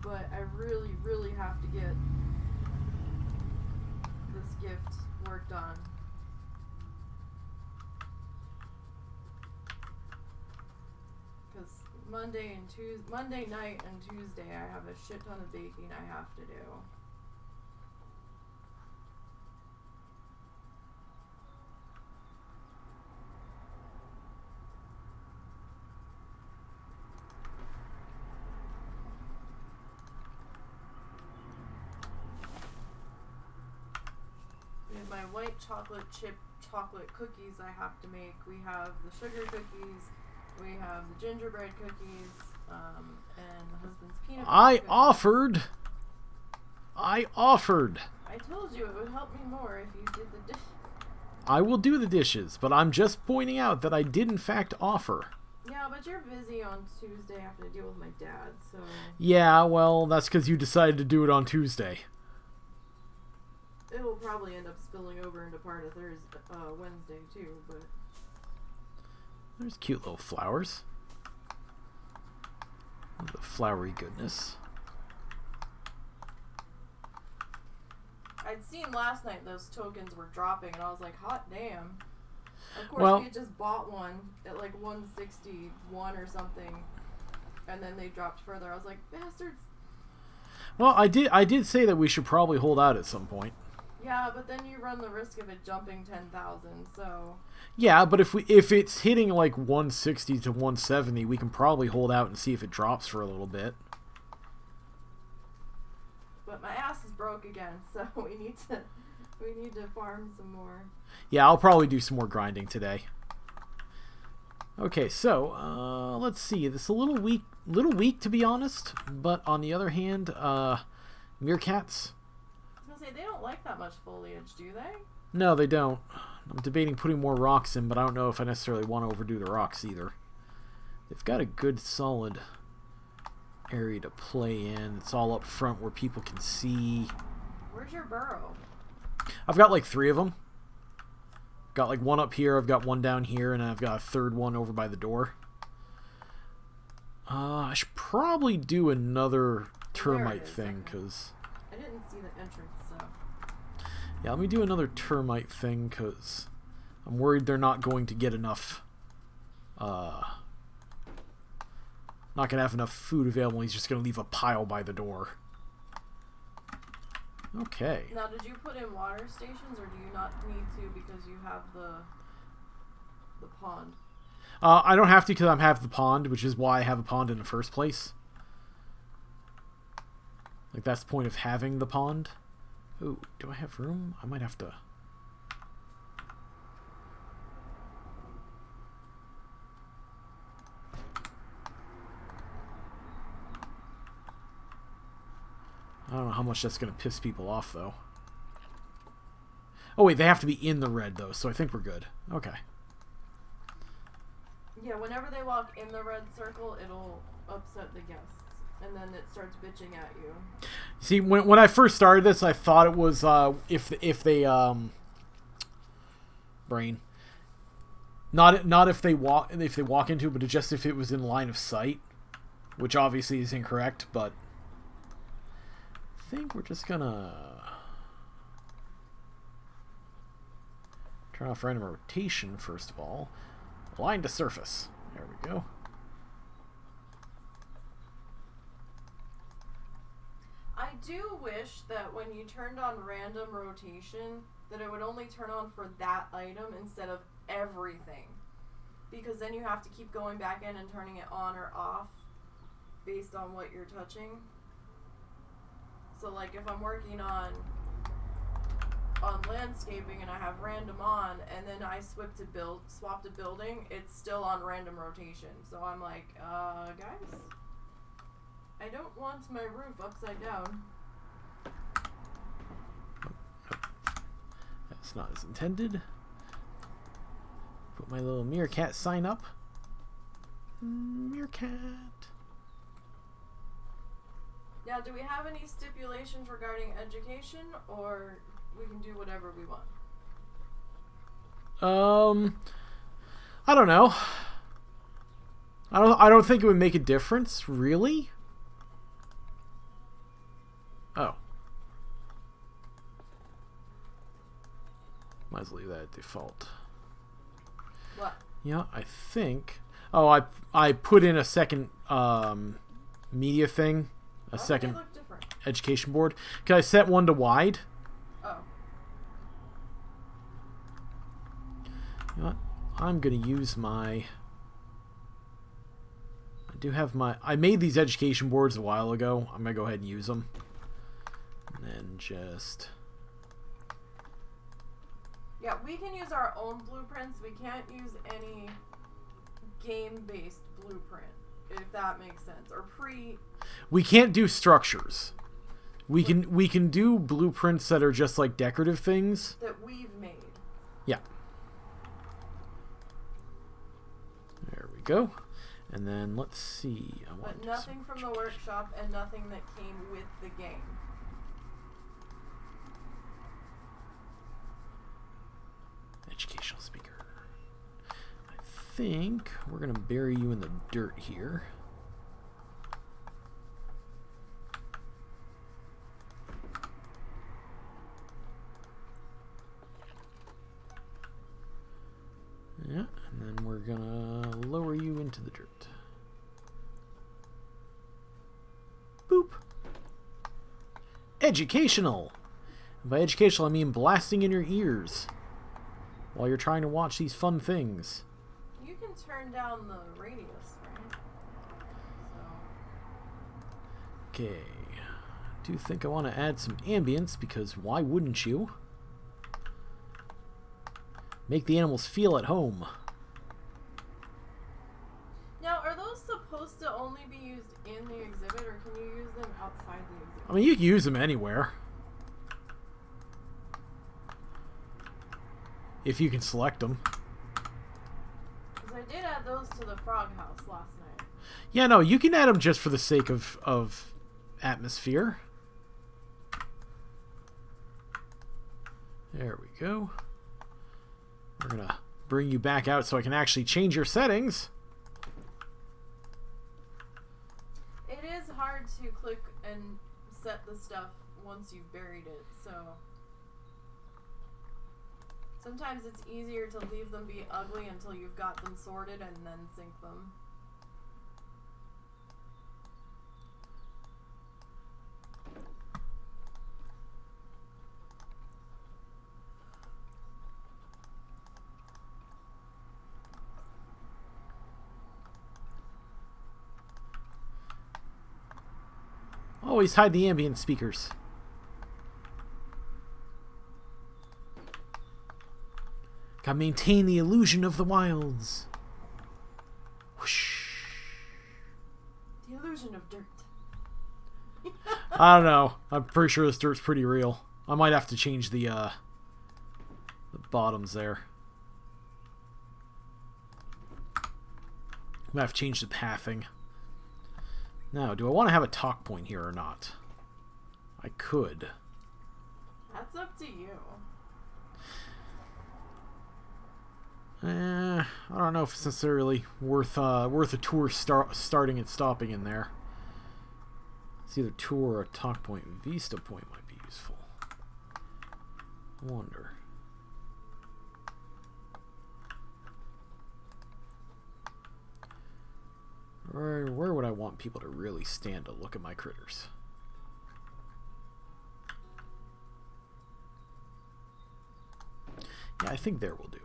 but I really, really have to get this gift worked on. Because Monday night and Tuesday I have a shit ton of baking I have to do. We have my white chocolate chip chocolate cookies I have to make. We have the sugar cookies. We have the gingerbread cookies, and the husband's peanut butter cookies. I offered. I told you it would help me more if you did the dishes. I will do the dishes, but I'm just pointing out that I did in fact offer. Yeah, but you're busy on Tuesday having to deal with my dad, so... Yeah, well, that's because you decided to do it on Tuesday. It will probably end up spilling over into part of Wednesday, too, but... There's cute little flowers. The flowery goodness. I'd seen last night those tokens were dropping, and I was like, hot damn. Of course, Well, we had just bought one at like 161 or something, and then they dropped further. I was like, bastards. Well, I did say that we should probably hold out at some point. Yeah, but then you run the risk of it jumping 10,000, so... Yeah, but if it's hitting like 160 to 170, we can probably hold out and see if it drops for a little bit. But my ass is broke again, so we need to farm some more. Yeah, I'll probably do some more grinding today. Okay, so let's see. This is a little weak to be honest, but on the other hand, meerkats. I was gonna say they don't like that much foliage, do they? No, they don't. I'm debating putting more rocks in, but I don't know if I necessarily want to overdo the rocks either. They've got a good solid area to play in. It's all up front where people can see. Where's your burrow? I've got like 3 of them. Got like one up here, I've got one down here, and I've got a third one over by the door. I should probably do another termite thing, because... I didn't see the entrance, so... Yeah, let me do another termite thing, because I'm worried they're not going to get enough... not going to have enough food available. He's just going to leave a pile by the door. Okay. Now, did you put in water stations, or do you not need to because you have the pond? I don't have to because I have the pond, which is why I have a pond in the first place. Like, that's the point of having the pond. Ooh, do I have room? I might have to... I don't know how much that's going to piss people off, though. Oh, wait, they have to be in the red, though, so I think we're good. Okay. Yeah, whenever they walk in the red circle, it'll upset the guests, and then it starts bitching at you. See, when I first started this, I thought it was, if they, brain. Not if they walk into it, but just if it was in line of sight, which obviously is incorrect, but... I think we're just gonna turn off random rotation first of all. Align to surface. There we go. I do wish that when you turned on random rotation, that it would only turn on for that item instead of everything. Because then you have to keep going back in and turning it on or off based on what you're touching. So, like, if I'm working on landscaping and I have random on, and then I swap to building, it's still on random rotation. So I'm like, guys, I don't want my roof upside down. That's not as intended. Put my little meerkat sign up. Meerkat. Now, do we have any stipulations regarding education, or we can do whatever we want? I don't know. I don't think it would make a difference, really. Oh. Might as well leave that at default. What? Yeah, I think... Oh, I put in a second media thing. A second education board. Can I set one to wide? Oh. You know what? I'm going to use my... I do have my... I made these education boards a while ago. I'm going to go ahead and use them. And then just... Yeah, we can use our own blueprints. We can't use any game-based blueprint, if that makes sense. Or We can't do structures. We can do blueprints that are just like decorative things that we've made. Yeah. There we go. And then let's see. But nothing from the workshop and nothing that came with the game. Educational speaker. I think we're gonna bury you in the dirt here. Yeah, and then we're gonna lower you into the dirt. Boop. Educational. And by educational, I mean blasting in your ears while you're trying to watch these fun things. You can turn down the radius, right? So. Okay. I do think I want to add some ambience, because why wouldn't you? Make the animals feel at home. Now, are those supposed to only be used in the exhibit, or can you use them outside the exhibit? I mean, you can use them anywhere. If you can select them. Because I did add those to the frog house last night. Yeah, no, you can add them just for the sake of atmosphere. There we go. We're going to bring you back out so I can actually change your settings. It is hard to click and set the stuff once you've buried it, so sometimes it's easier to leave them be ugly until you've got them sorted and then sync them. Always hide the ambient speakers. Gotta maintain the illusion of the wilds. Whoosh. The illusion of dirt. I don't know. I'm pretty sure this dirt's pretty real. I might have to change the bottoms there. I might have to change the pathing. Now, do I want to have a talk point here or not? I could. That's up to you. I don't know if it's necessarily worth a tour starting and stopping in there. It's either tour or a talk point. Vista point might be useful. I wonder. Where would I want people to really stand to look at my critters? Yeah, I think there will do.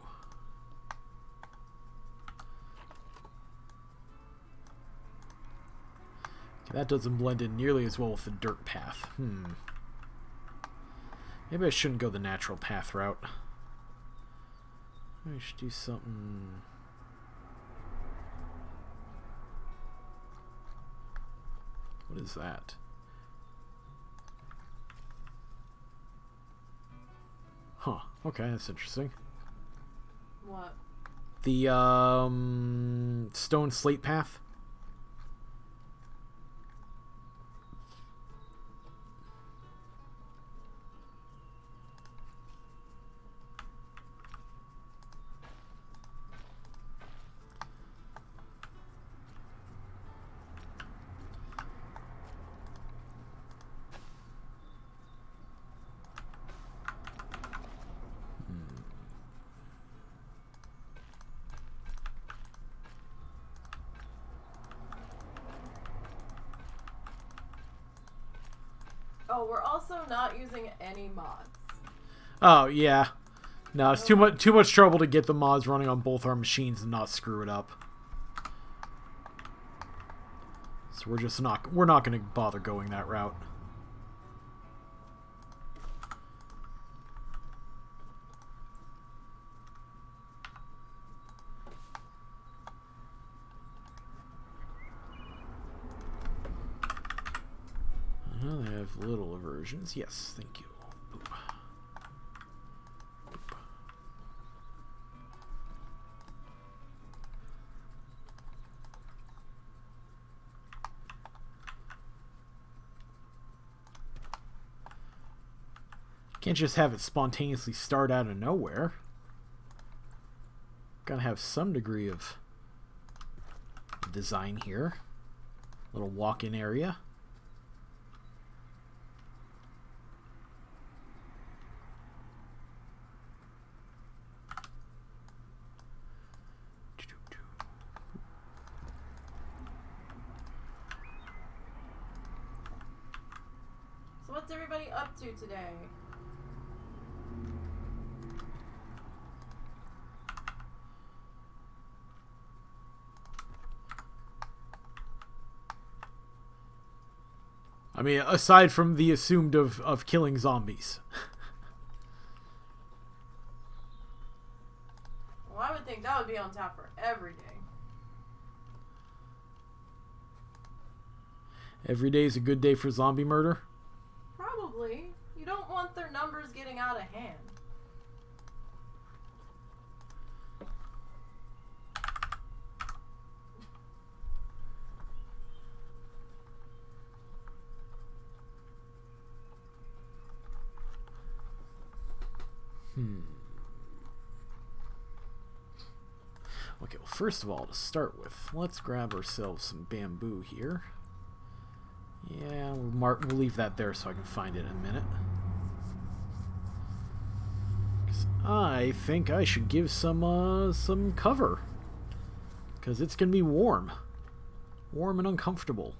Okay, that doesn't blend in nearly as well with the dirt path. Maybe I shouldn't go the natural path route. I should do something... What is that? Huh. Okay, that's interesting. What? The stone slate path. Oh, we're also not using any mods. Oh yeah, no, it's too much trouble to get the mods running on both our machines and not screw it up. So we're not going to bother going that route. Well, they have little aversions. Yes, thank you. Boop. Boop. Can't just have it spontaneously start out of nowhere. Gotta have some degree of design here. Little walk-in area. So what's everybody up to today? I mean, aside from the assumed of killing zombies. Well, I would think that would be on tap for every day. Every day is a good day for zombie murder? Probably. You don't want their numbers getting out of hand. Okay, well, first of all, to start with, let's grab ourselves some bamboo here. Yeah, we'll leave that there so I can find it in a minute. 'Cause I think I should give some cover. Because it's going to be warm. Warm and uncomfortable.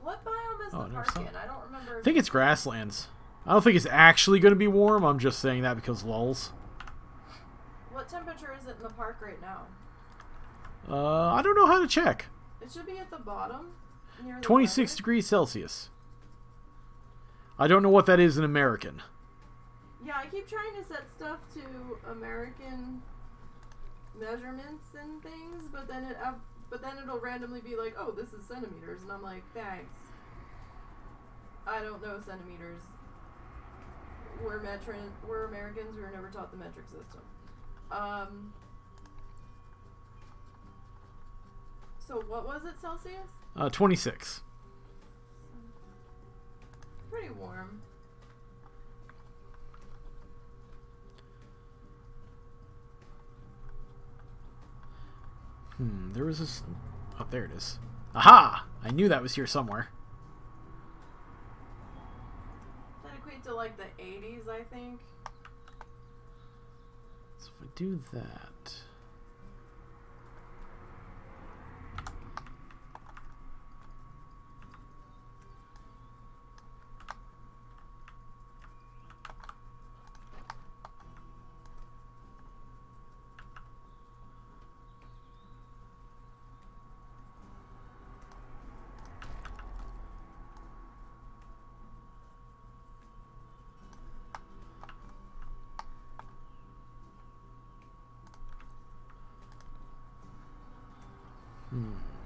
What biome is the park in? I don't remember. I think it's grasslands. I don't think it's actually going to be warm. I'm just saying that because lulz. What temperature is it in the park right now? I don't know how to check. It should be at the bottom. Near the 26 degrees Celsius. I don't know what that is in American. Yeah, I keep trying to set stuff to American measurements and things, but then it'll randomly be like, oh, this is centimeters, and I'm like, thanks. I don't know centimeters. We're Americans. We were never taught the metric system. So what was it, Celsius? 26. Pretty warm. There was this... Oh, there it is. Aha! I knew that was here somewhere. That equate to like the 80s, I think. So if I do that...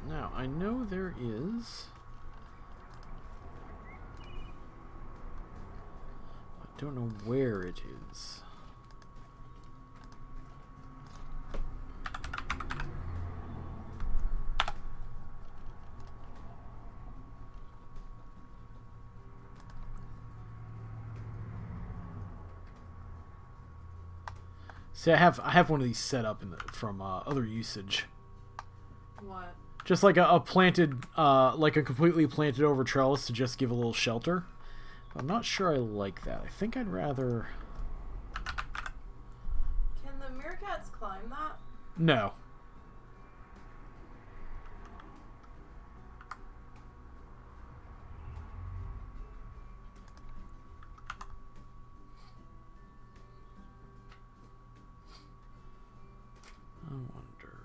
Now, I know there is... I don't know where it is. See, I have one of these set up from other usage. What? Just like a planted, like a completely planted over trellis to just give a little shelter. I'm not sure I like that. I think I'd rather... Can the meerkats climb that? No. I wonder...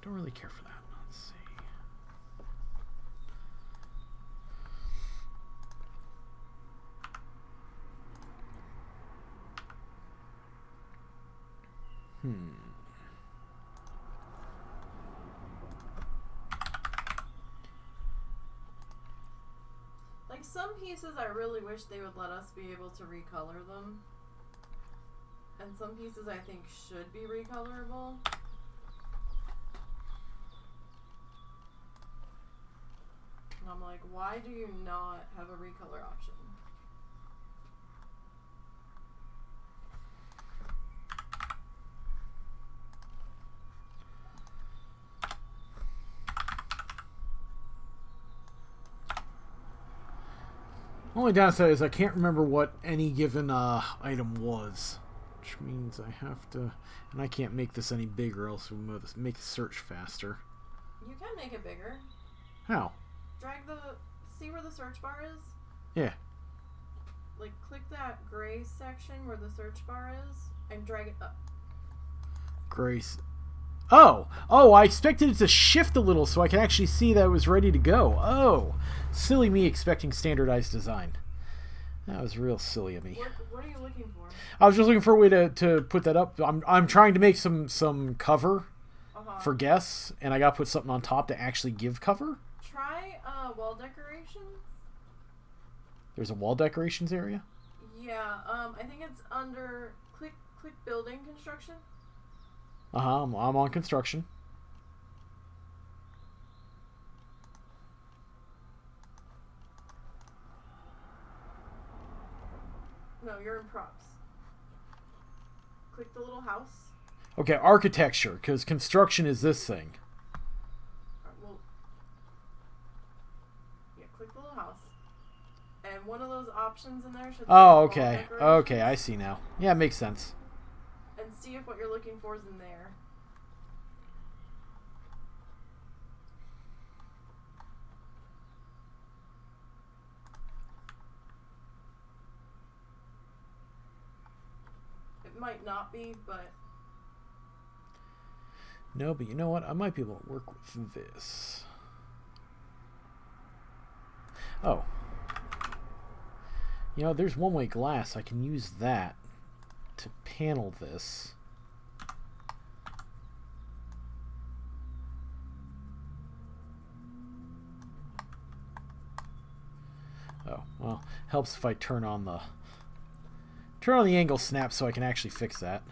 Don't really care for that. Let's see. Like some pieces I really wish they would let us be able to recolor them. And some pieces I think should be recolorable. And I'm like, why do you not have a recolor option? Only downside is I can't remember what any given item was. Which means I have to... And I can't make this any bigger, else we must make the search faster. You can make it bigger. How? Drag the... See where the search bar is? Yeah. Like, click that gray section where the search bar is, and drag it up. Grace. Oh! Oh, I expected it to shift a little so I could actually see that it was ready to go. Oh! Silly me expecting standardized design. That was real silly of me. What are you looking for? I was just looking for a way to put that up. I'm trying to make some cover for guests, and I gotta put something on top to actually give cover. Try wall decorations. There's a wall decorations area? Yeah, I think it's under click building construction. I'm on construction. No, you're in props. Click the little house. Okay, architecture, because construction is this thing. Well, yeah, click the little house. And one of those options in there should say Oh, wall okay. decorations. Okay, I see now. Yeah, it makes sense. And see if what you're looking for is in there. It might not be, but... No, but you know what? I might be able to work with this. Oh. You know, there's one-way glass. I can use that to panel this. Oh, well, helps if I turn on the angle snap so I can actually fix that.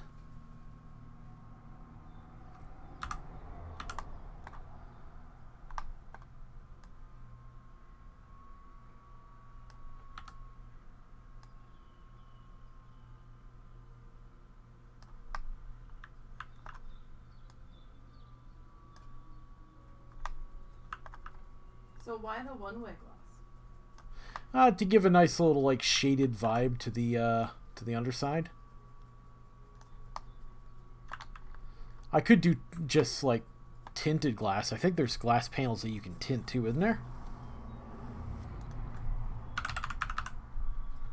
So why the one-way glass? To give a nice little like shaded vibe to the underside. I could do just like tinted glass. I think there's glass panels that you can tint too, isn't there?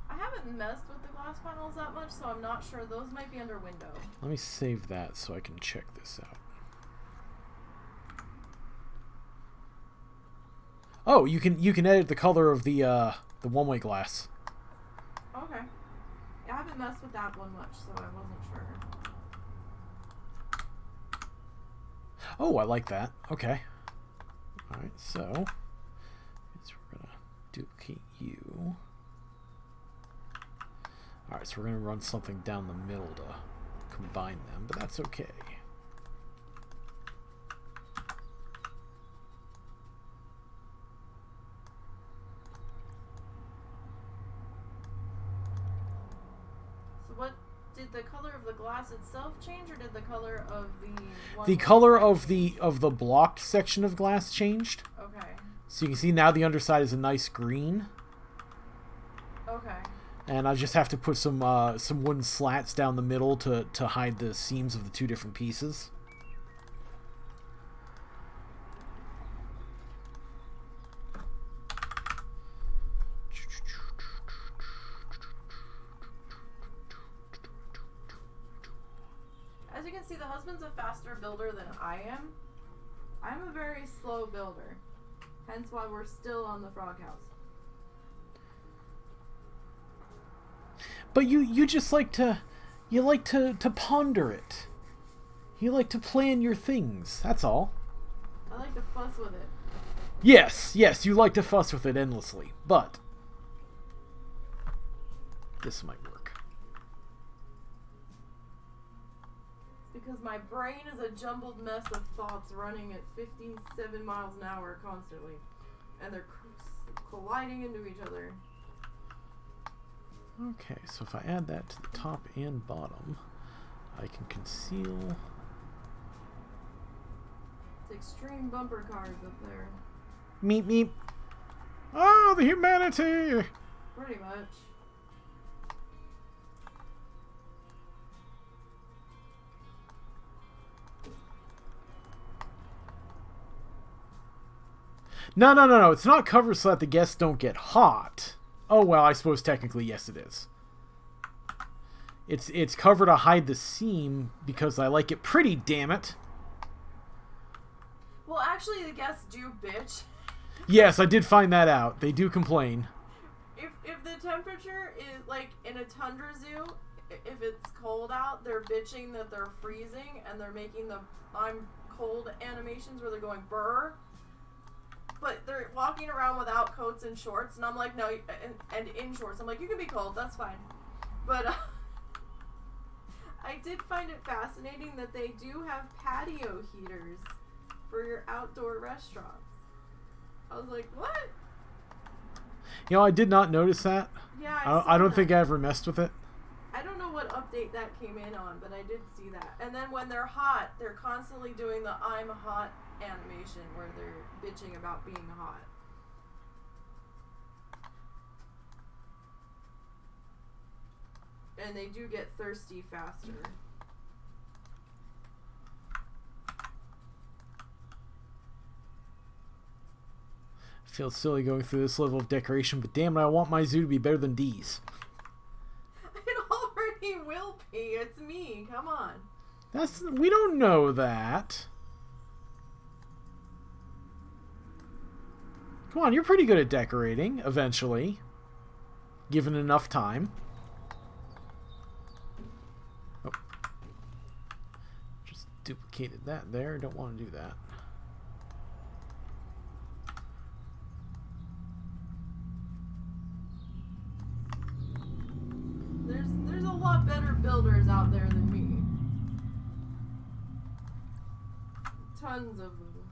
I haven't messed with the glass panels that much, so I'm not sure. Those might be under window. Let me save that so I can check this out. Oh, you can edit the color of the one-way glass. Okay. I haven't messed with that one much, so I wasn't sure. Oh, I like that. Okay. Alright, so we're gonna duplicate you. Alright, so we're gonna run something down the middle to combine them, but that's okay. What did the color of the glass itself change, or did the color of the The color of the blocked section of glass changed. Okay. So you can see now the underside is a nice green. Okay. And I just have to put some wooden slats down the middle to hide the seams of the two different pieces. As you can see, the husband's a faster builder than I am. I'm a very slow builder. Hence why we're still on the frog house. But you just like to ponder it. You like to plan your things. That's all. I like to fuss with it. Yes, you like to fuss with it endlessly. But this might work. Because my brain is a jumbled mess of thoughts running at 57 miles an hour constantly. And they're colliding into each other. Okay, so if I add that to the top and bottom, I can conceal. It's extreme bumper cars up there. Meep meep. Oh, the humanity! Pretty much. No. It's not covered so that the guests don't get hot. Oh, well, I suppose technically, yes, it is. It's covered to hide the seam because I like it pretty, damn it. Well, actually, the guests do bitch. Yes, I did find that out. They do complain. If the temperature is, like, in a tundra zoo, if it's cold out, they're bitching that they're freezing, and they're making the I'm cold animations where they're going brr. But they're walking around without coats and shorts, and I'm like, no, and in shorts. I'm like, you can be cold, that's fine. But I did find it fascinating that they do have patio heaters for your outdoor restaurants. I was like, what? You know, I did not notice that. Yeah, I don't think I ever messed with it. I don't know what update that came in on, but I did see that. And then when they're hot, they're constantly doing the I'm hot animation where they're bitching about being hot. And they do get thirsty faster. Feels silly going through this level of decoration, but damn it, I want my zoo to be better than D's. It already will be. It's me. Come on. We don't know that. Come on, you're pretty good at decorating, eventually. Given enough time. Oh. Just duplicated that there. Don't want to do that. There's a lot better builders out there than me. Tons of them.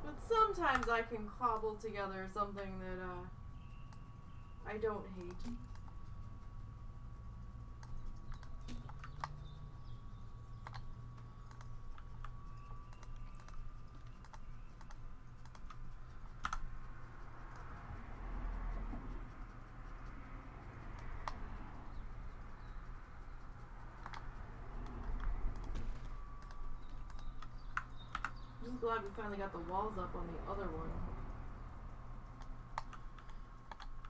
But sometimes I can cobble together something that I don't hate. I'm glad we finally got the walls up on the other one.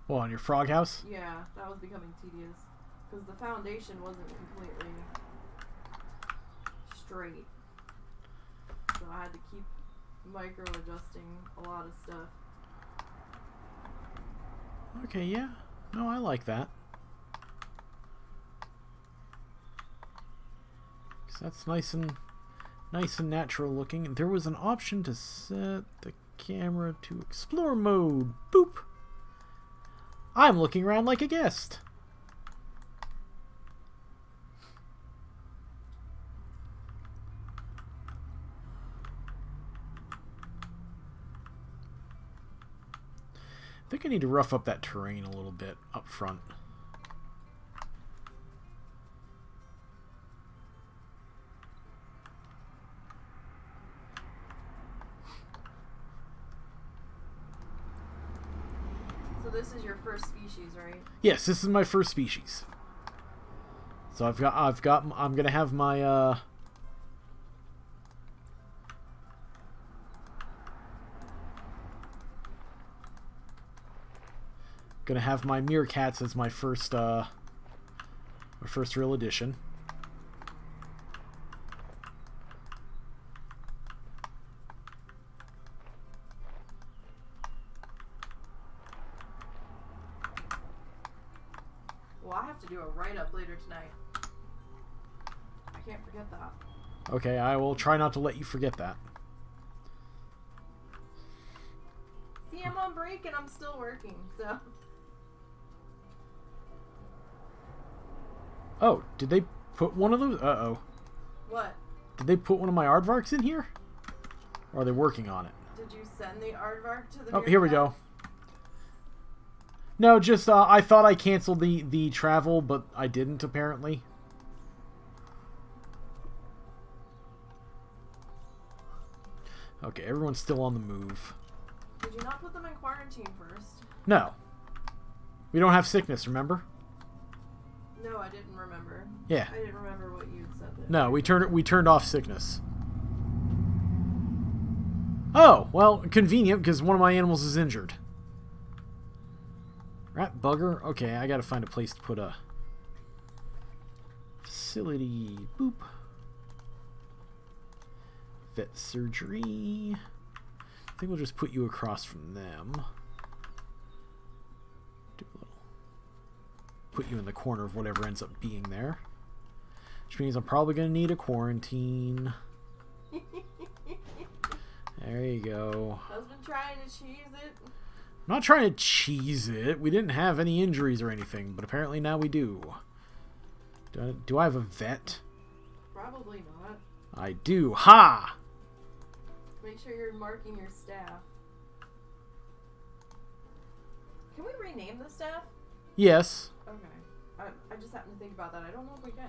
Well, on your frog house? Yeah, that was becoming tedious. Because the foundation wasn't completely straight. So I had to keep micro-adjusting a lot of stuff. Okay, yeah. No, I like that. 'Cause that's nice and natural looking. There was an option to set the camera to explore mode. Boop. I'm looking around like a guest. I think I need to rough up that terrain a little bit up front. So this is your first species, right? Yes, this is my first species. So I'm gonna have my gonna have my meerkats as my first real edition. Well, I have to do a write-up later tonight. I can't forget that. Okay, I will try not to let you forget that. See, I'm on break and I'm still working, so... Oh, did they put one of those? Uh-oh. What? Did they put one of my aardvarks in here? Or are they working on it? Did you send the aardvark to the Oh, here we go. No, just, I thought I canceled the travel, but I didn't, apparently. Okay, everyone's still on the move. Did you not put them in quarantine first? No. We don't have sickness, remember? No, I didn't remember. Yeah. I didn't remember what you had said. No, we turned off sickness. Oh, well, convenient, because one of my animals is injured. Rat bugger? Okay, I gotta find a place to put a facility. Boop. Vet surgery. I think we'll just put you across from them. Do a little. Put you in the corner of whatever ends up being there. Which means I'm probably gonna need a quarantine. There you go. Husband trying to cheese it. I'm not trying to cheese it. We didn't have any injuries or anything, but apparently now we do. Do I have a vet? Probably not. I do. Ha! Make sure you're marking your staff. Can we rename the staff? Yes. Okay. I just happened to think about that. I don't know if we can.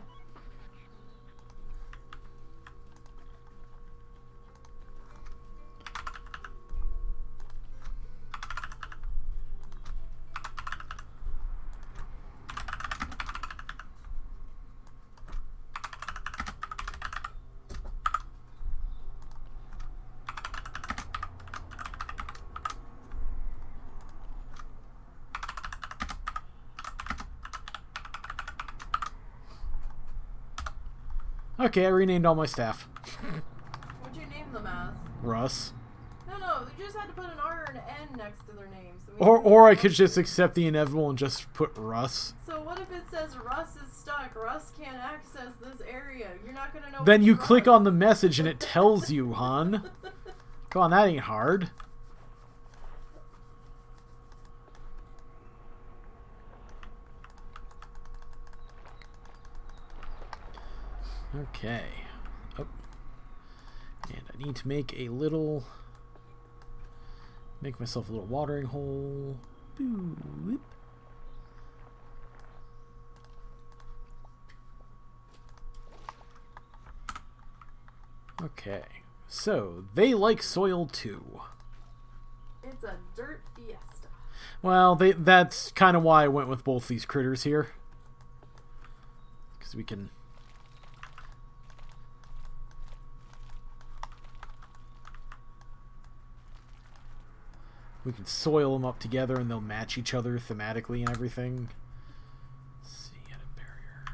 Okay, I renamed all my staff. What'd you name them as? Russ. No, you just had to put an R and an N next to their names. So Or I could just accept the inevitable and just put Russ. So what if it says Russ is stuck? Russ can't access this area. You're not gonna know. Then you Russ. click on the message and it tells you, hon. Come on, that ain't hard. Okay. Oh. And I need to make myself a little watering hole. Boop. Okay. So, they like soil too. It's a dirt fiesta. Well, that's kind of why I went with both these critters here. Because we can... We can soil them up together and they'll match each other thematically and everything. Let's see, edit barrier.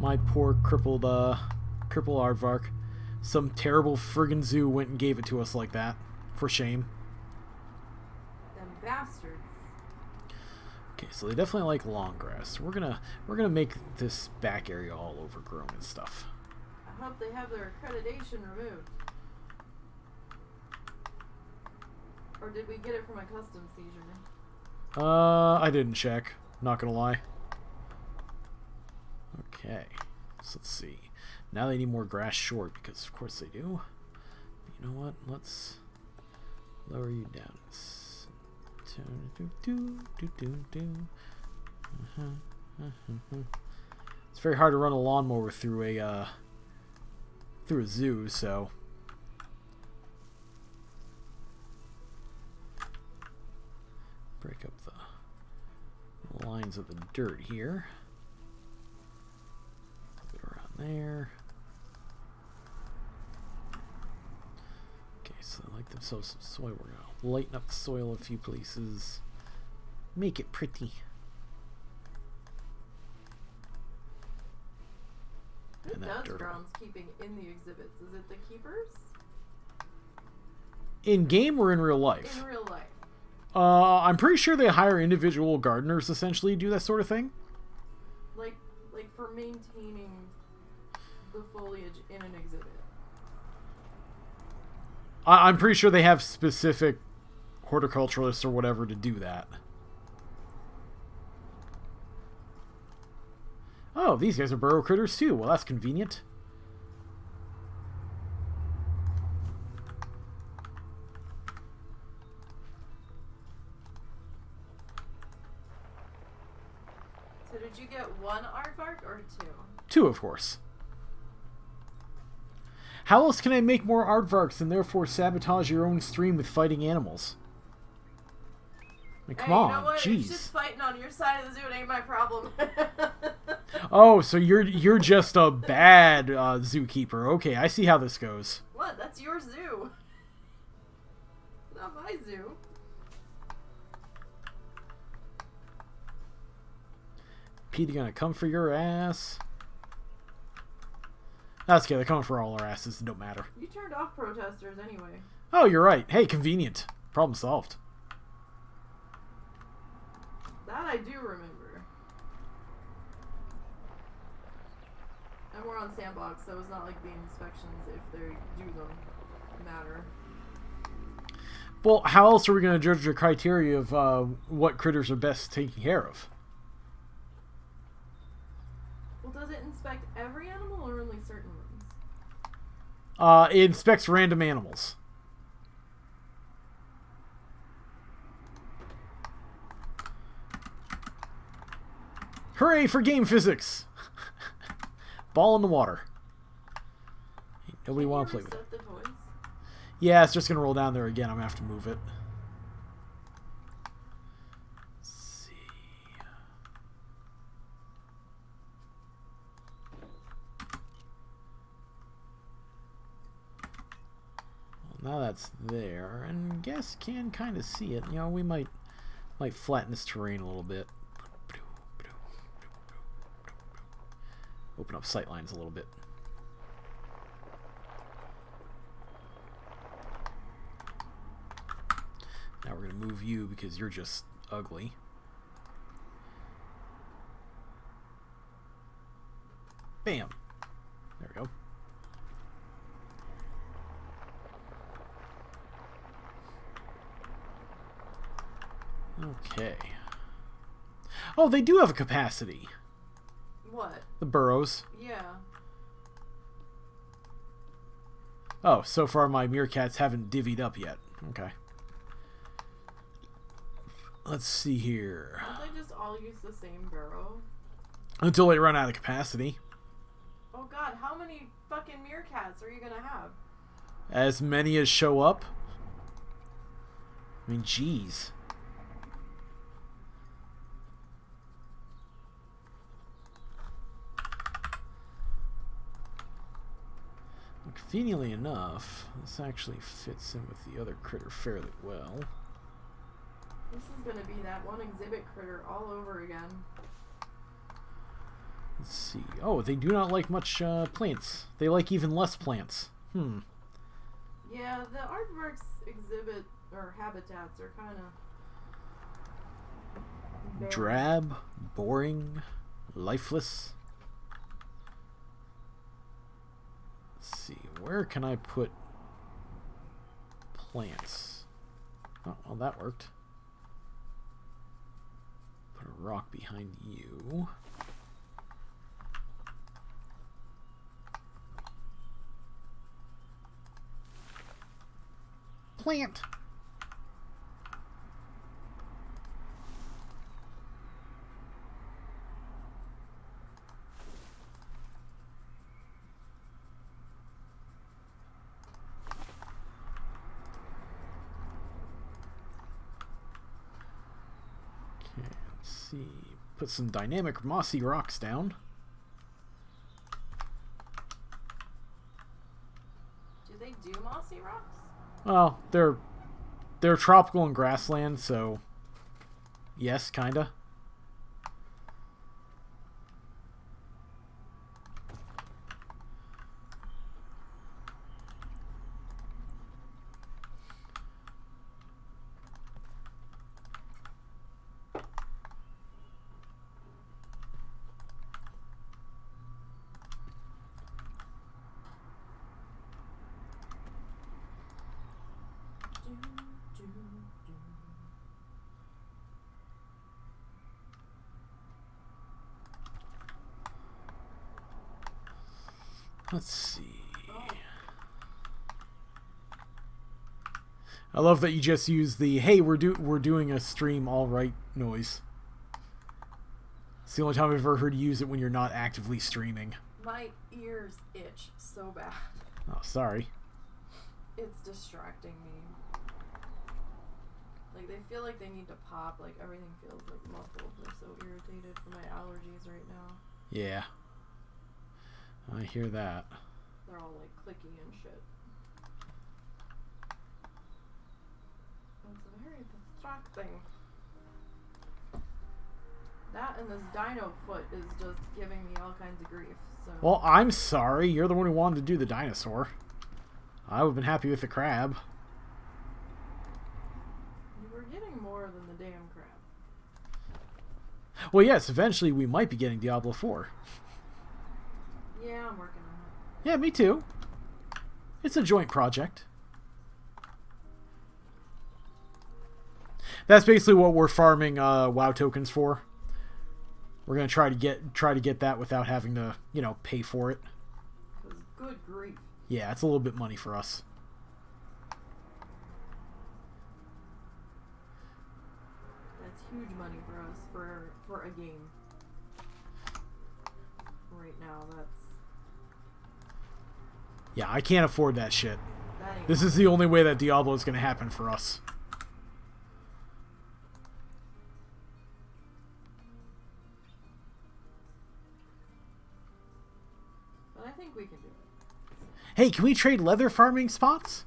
My poor crippled aardvark. Some terrible friggin' zoo went and gave it to us like that. For shame. Them bastards. Okay, so they definitely like long grass. We're gonna make this back area all overgrown and stuff. I hope they have their accreditation removed. Or did we get it from a custom seizure? I didn't check. Not gonna lie. Okay, so let's see. Now they need more grass short because of course they do. You know what? Let's lower you down. It's very hard to run a lawnmower through a zoo, so break up the lines of the dirt here. Put it around there. Okay, so I like themselves some soil. We're gonna lighten up the soil a few places. Make it pretty. Who does groundskeeping in the exhibits? Is it the keepers? In game or in real life? In real life. I'm pretty sure they hire individual gardeners essentially to do that sort of thing. Like for maintaining the foliage in an exhibit. I'm pretty sure they have specific horticulturalists or whatever to do that. Oh, these guys are burrow critters too. Well, that's convenient. So did you get one aardvark or two? Two, of course. How else can I make more aardvarks and therefore sabotage your own stream with fighting animals? I mean, come on, you know what? jeez. It's just fighting on your side of the zoo. It ain't my problem. Oh, so you're just a bad zookeeper. Okay, I see how this goes. What? That's your zoo. Not my zoo. Pete's gonna come for your ass. That's okay, they're coming for all our asses. It don't matter. You turned off protesters anyway. Oh, you're right. Hey, convenient. Problem solved. That I do remember. And we're on sandbox, so it's not like the inspections, if they do them, matter. Well, how else are we going to judge the criteria of what critters are best taken care of? Well, does it inspect every animal or only certain ones? It inspects random animals. Hooray for game physics! Ball in the water. Nobody want to play with it. Yeah, it's just going to roll down there again. I'm going to have to move it. Let's see. Well, now that's there. And guess can kind of see it. You know, we might flatten this terrain a little bit. Open up sight lines a little bit. Now we're going to move you because you're just ugly. Bam. There we go. Okay. Oh, they do have a capacity. What? The burrows. Yeah. Oh, so far my meerkats haven't divvied up yet. Okay. Let's see here. Don't they just all use the same burrow? Until they run out of capacity. Oh god, how many fucking meerkats are you gonna have? As many as show up. I mean, jeez. Conveniently enough, this actually fits in with the other critter fairly well. This is gonna be that one exhibit critter all over again. Let's see. Oh, they do not like much plants. They like even less plants. Yeah, the aardvark's exhibit or habitats are kind of drab, boring, lifeless. Let's see. Where can I put plants? Oh, well, that worked. Put a rock behind you. Plant! Okay, let's see. Put some dynamic mossy rocks down. Do they do mossy rocks? Well, they're tropical and grassland, so yes, kinda. Let's see. I love that you just use the "Hey, we're doing a stream, all right" noise. It's the only time I've ever heard you use it when you're not actively streaming. My ears itch so bad. Oh, sorry. It's distracting me. Like, they feel like they need to pop. Like, everything feels like muffled. They're so irritated from my allergies right now. Yeah. I hear that. They're all like clicky and shit. It's very distracting. That and this dino foot is just giving me all kinds of grief. So. Well, I'm sorry. You're the one who wanted to do the dinosaur. I would have been happy with the crab. We're getting more than the damn crab. Well, yes, eventually we might be getting Diablo 4. Yeah, I'm working on it. Yeah, me too. It's a joint project. That's basically what we're farming WoW tokens for. We're gonna try to get that without having to, pay for it. 'Cause good grief. Yeah, it's a little bit money for us. That's huge money for us for a game. Right now, that's... Yeah, I can't afford that shit. That ain't This is the only way that Diablo is going to happen for us. But I think we can do it. Hey, can we trade leather farming spots?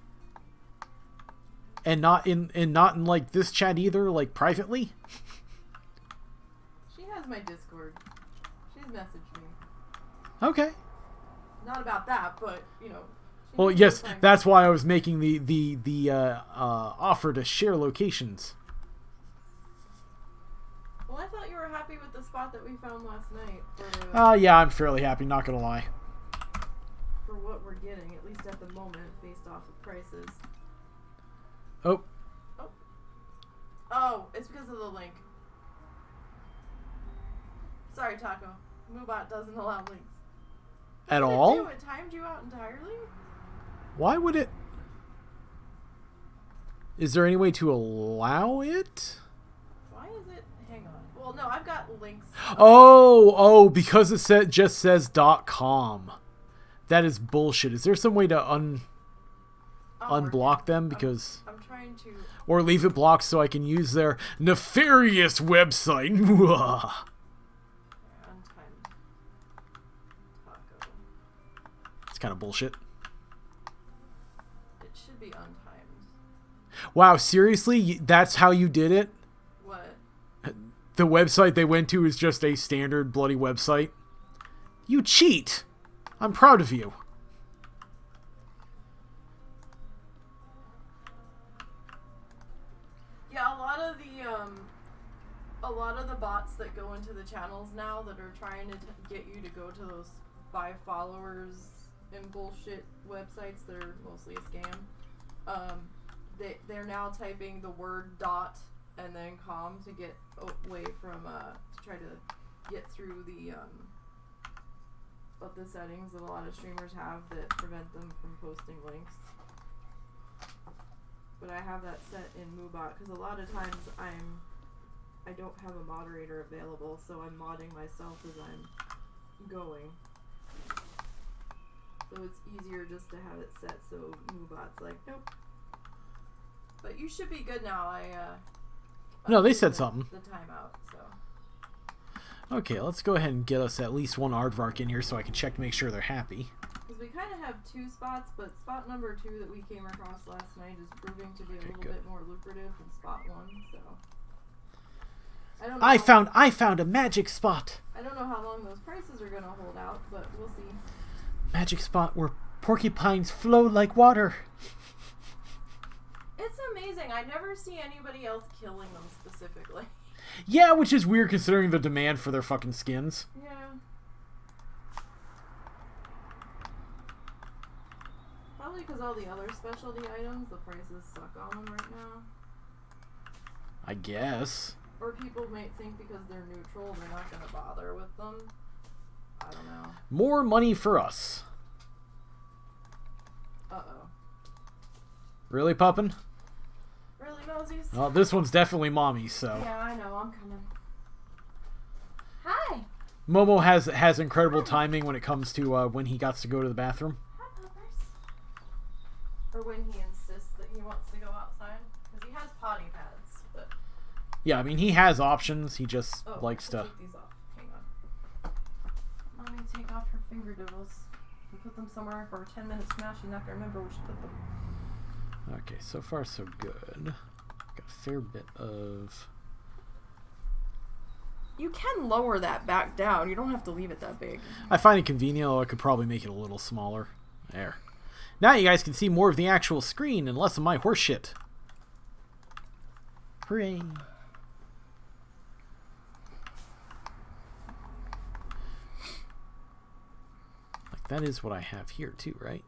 And not in like this chat either, like privately? She has my Discord. She's messaged me. Okay. Not about that, but you know. Well, yes, that's why I was making the offer to share locations. Well, I thought you were happy with the spot that we found last night. Yeah, I'm fairly happy, not gonna lie. For what we're getting, at least at the moment, based off of prices. Oh. Oh, it's because of the link. Sorry, Taco. Moobot doesn't allow links. At What did all? it do? It timed you out entirely? Why would it? Is there any way to allow it? Why is it? Hang on. Well, no, I've got links. Oh, because it just says .com. That is bullshit. Is there some way to unblock them? Because I'm trying to... Or leave it blocked so I can use their nefarious website. Untimed. Taco. It's kind of bullshit. It should be untimed. Wow, seriously? That's how you did it? What? The website they went to is just a standard bloody website? You cheat! I'm proud of you. Yeah, a lot of the bots that go into the channels now that are trying to get you to go to those buy followers and bullshit websites that are mostly a scam. They're now typing the word dot and then com to get away from to try to get through the settings that a lot of streamers have that prevent them from posting links. But I have that set in Moobot because a lot of times I don't have a moderator available, so I'm modding myself as I'm going. So it's easier just to have it set so Moobot's like, nope. But you should be good now. No, they said something. The timeout, so. Okay, let's go ahead and get us at least one aardvark in here so I can check to make sure they're happy. Because we kind of have two spots, but spot number 2 that we came across last night is proving to be a little bit more lucrative than spot 1, so. I found a magic spot. I don't know how long those prices are going to hold out, but we'll see. Magic spot where porcupines flow like water. It's amazing. I never see anybody else killing them specifically. Yeah, which is weird considering the demand for their fucking skins. Yeah. Probably because all the other specialty items, the prices suck on them right now. I guess. Or people might think because they're neutral, they're not going to bother with them. I don't know. More money for us. Uh-oh. Really, Puppin? Really, Mosies? Well, this one's definitely mommy, so. Yeah, I know. I'm coming. Hi! Momo has incredible timing when it comes to when he got to go to the bathroom. Hi, puppers. Or when he insists that he wants to go outside. Because he has potty pads, but... Yeah, I mean, he has options. He just likes to... Take these off. Hang on. Mommy, take off her finger doodles. And put them somewhere for a 10-minute smash. You're not going to remember where she put them. Okay, so far so good. Got a fair bit of... You can lower that back down. You don't have to leave it that big. I find it convenient, although I could probably make it a little smaller. There. Now you guys can see more of the actual screen and less of my horse shit. Hooray. Like, that is what I have here too, right?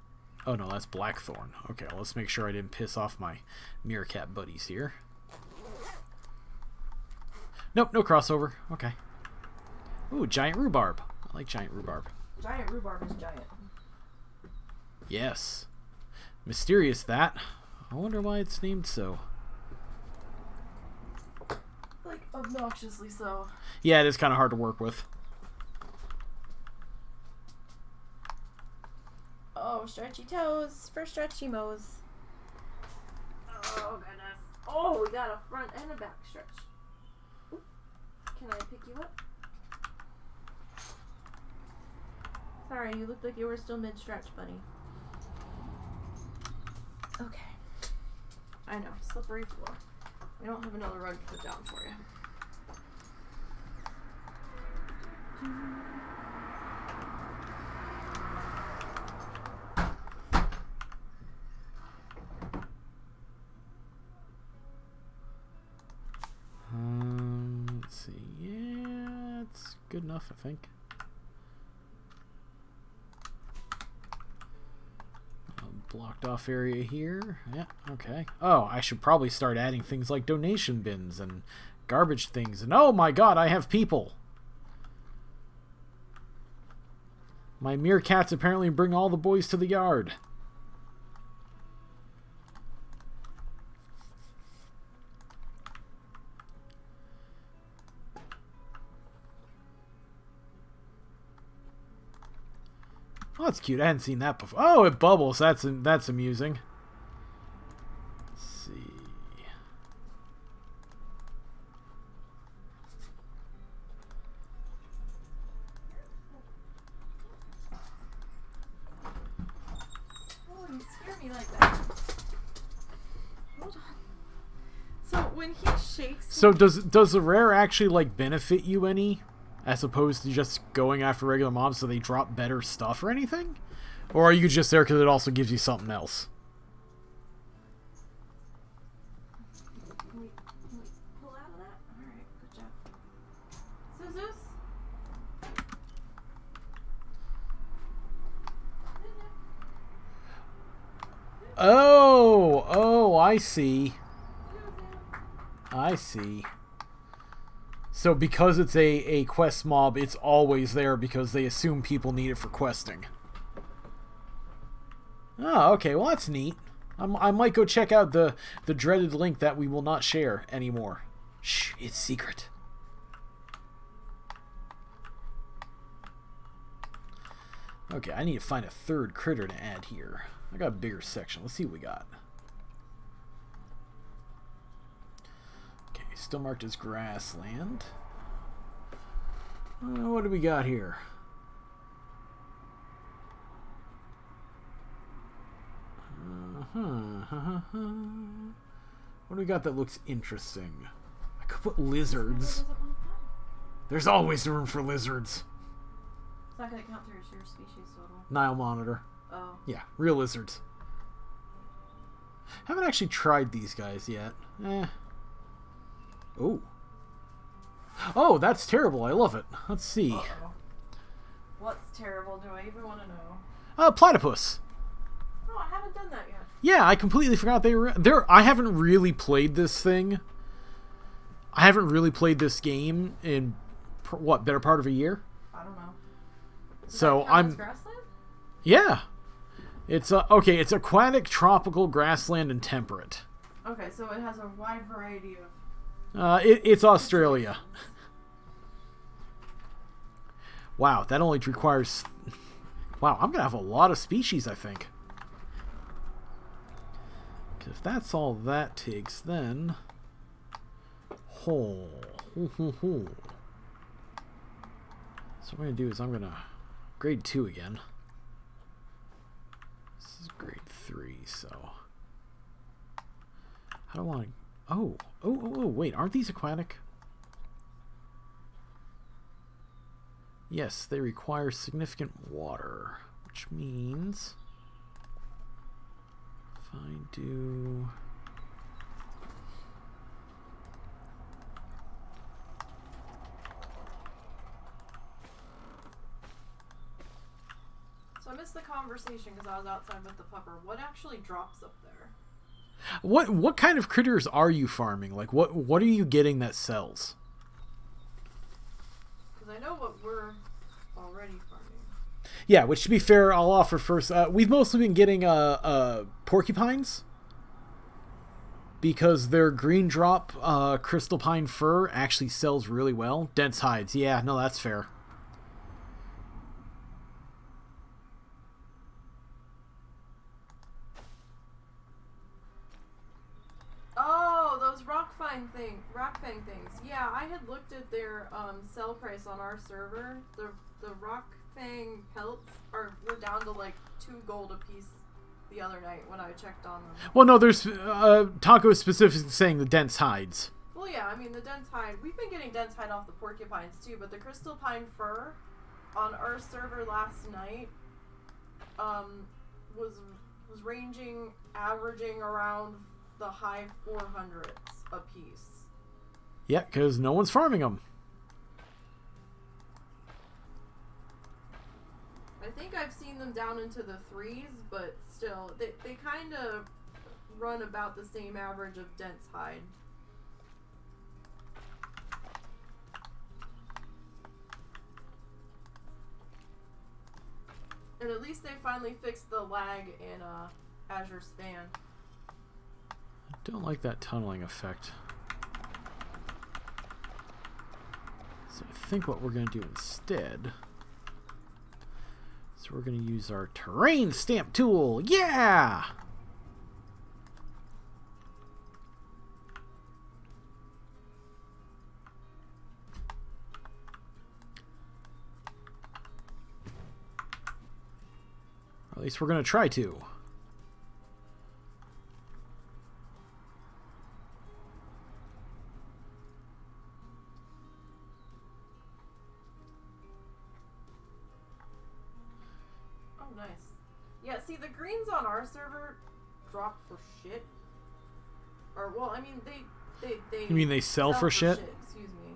Oh no, that's Blackthorn. Okay, well, let's make sure I didn't piss off my meerkat buddies here. Nope, no crossover. Okay. Ooh, giant rhubarb. I like giant rhubarb. Giant rhubarb is giant. Yes. Mysterious, that. I wonder why it's named so. Like, obnoxiously so. Yeah, it is kind of hard to work with. Oh, stretchy toes for stretchy moes. Oh, goodness. Oh, we got a front and a back stretch. Oop. Can I pick you up? Sorry, you looked like you were still mid-stretch, buddy. Okay. I know, slippery floor. We don't have another rug to put down for you. Let's see. Yeah, it's good enough, I think. Blocked off area here. Yeah, okay. Oh, I should probably start adding things like donation bins and garbage things. And oh my god, I have people! My meerkats apparently bring all the boys to the yard. Oh, that's cute. I hadn't seen that before. Oh, it bubbles. That's amusing. Let's see. Oh, you scare me like that. Hold on. So when he shakes... So does the rare actually like benefit you any? As opposed to just going after regular mobs so they drop better stuff or anything? Or are you just there because it also gives you something else? Can we pull out of that? Alright, good job. So Zeus? Oh, I see. I see. So because it's a quest mob, it's always there because they assume people need it for questing. Oh, okay. Well, that's neat. I might go check out the dreaded link that we will not share anymore. Shh, it's secret. Okay, I need to find a third critter to add here. I got a bigger section. Let's see what we got. Still marked as grassland. What do we got here? What do we got that looks interesting? I could put lizards. There's always room for lizards. It's not going to count through your species total. Nile monitor. Oh. Yeah, real lizards. Haven't actually tried these guys yet. Oh. Oh, that's terrible. I love it. Let's see. Uh-oh. What's terrible? Do I even want to know? Platypus. Oh, I haven't done that yet. Yeah, I completely forgot they were there. I haven't really played this thing. I haven't really played this game in what, better part of a year? I don't know. So I'm grassland? Yeah. It's okay, it's aquatic, tropical, grassland, and temperate. Okay, so it has a wide variety of... It's Australia. Wow, that only requires... Wow, I'm going to have a lot of species, I think. Because if that's all that takes, then... So what I'm going to do is I'm going to grade 2 again. This is grade 3, so... How do I want to... Oh, wait, aren't these aquatic? Yes, they require significant water, which means if I do... So I missed the conversation because I was outside with the pupper. What actually drops up there? What kind of critters are you farming? Like, what are you getting that sells? Because I know what we're already farming. Yeah, which to be fair, I'll offer first. We've mostly been getting porcupines because their green drop crystal pine fur actually sells really well. Dense hides. Yeah, no, that's fair. Oh, those rock fang things. Yeah, I had looked at their sell price on our server. The rock fang pelts were down to like 2 gold a piece the other night when I checked on them. Well, no, there's Taco is specifically saying the dense hides. Well, yeah, I mean the dense hide. We've been getting dense hide off the porcupines too, but the crystal pine fur on our server last night was averaging around the high 400s a piece. Yeah, because no one's farming them. I think I've seen them down into the 3s, but still, they kind of run about the same average of dense hide. And at least they finally fixed the lag in Azure Span. I don't like that tunneling effect. So I think what we're going to do instead... So we're going to use our terrain stamp tool. Yeah! Or at least we're going to try to. Nice. Yeah, see, the greens on our server dropped for shit. Or, well, I mean, they You mean they sell for shit? Excuse me.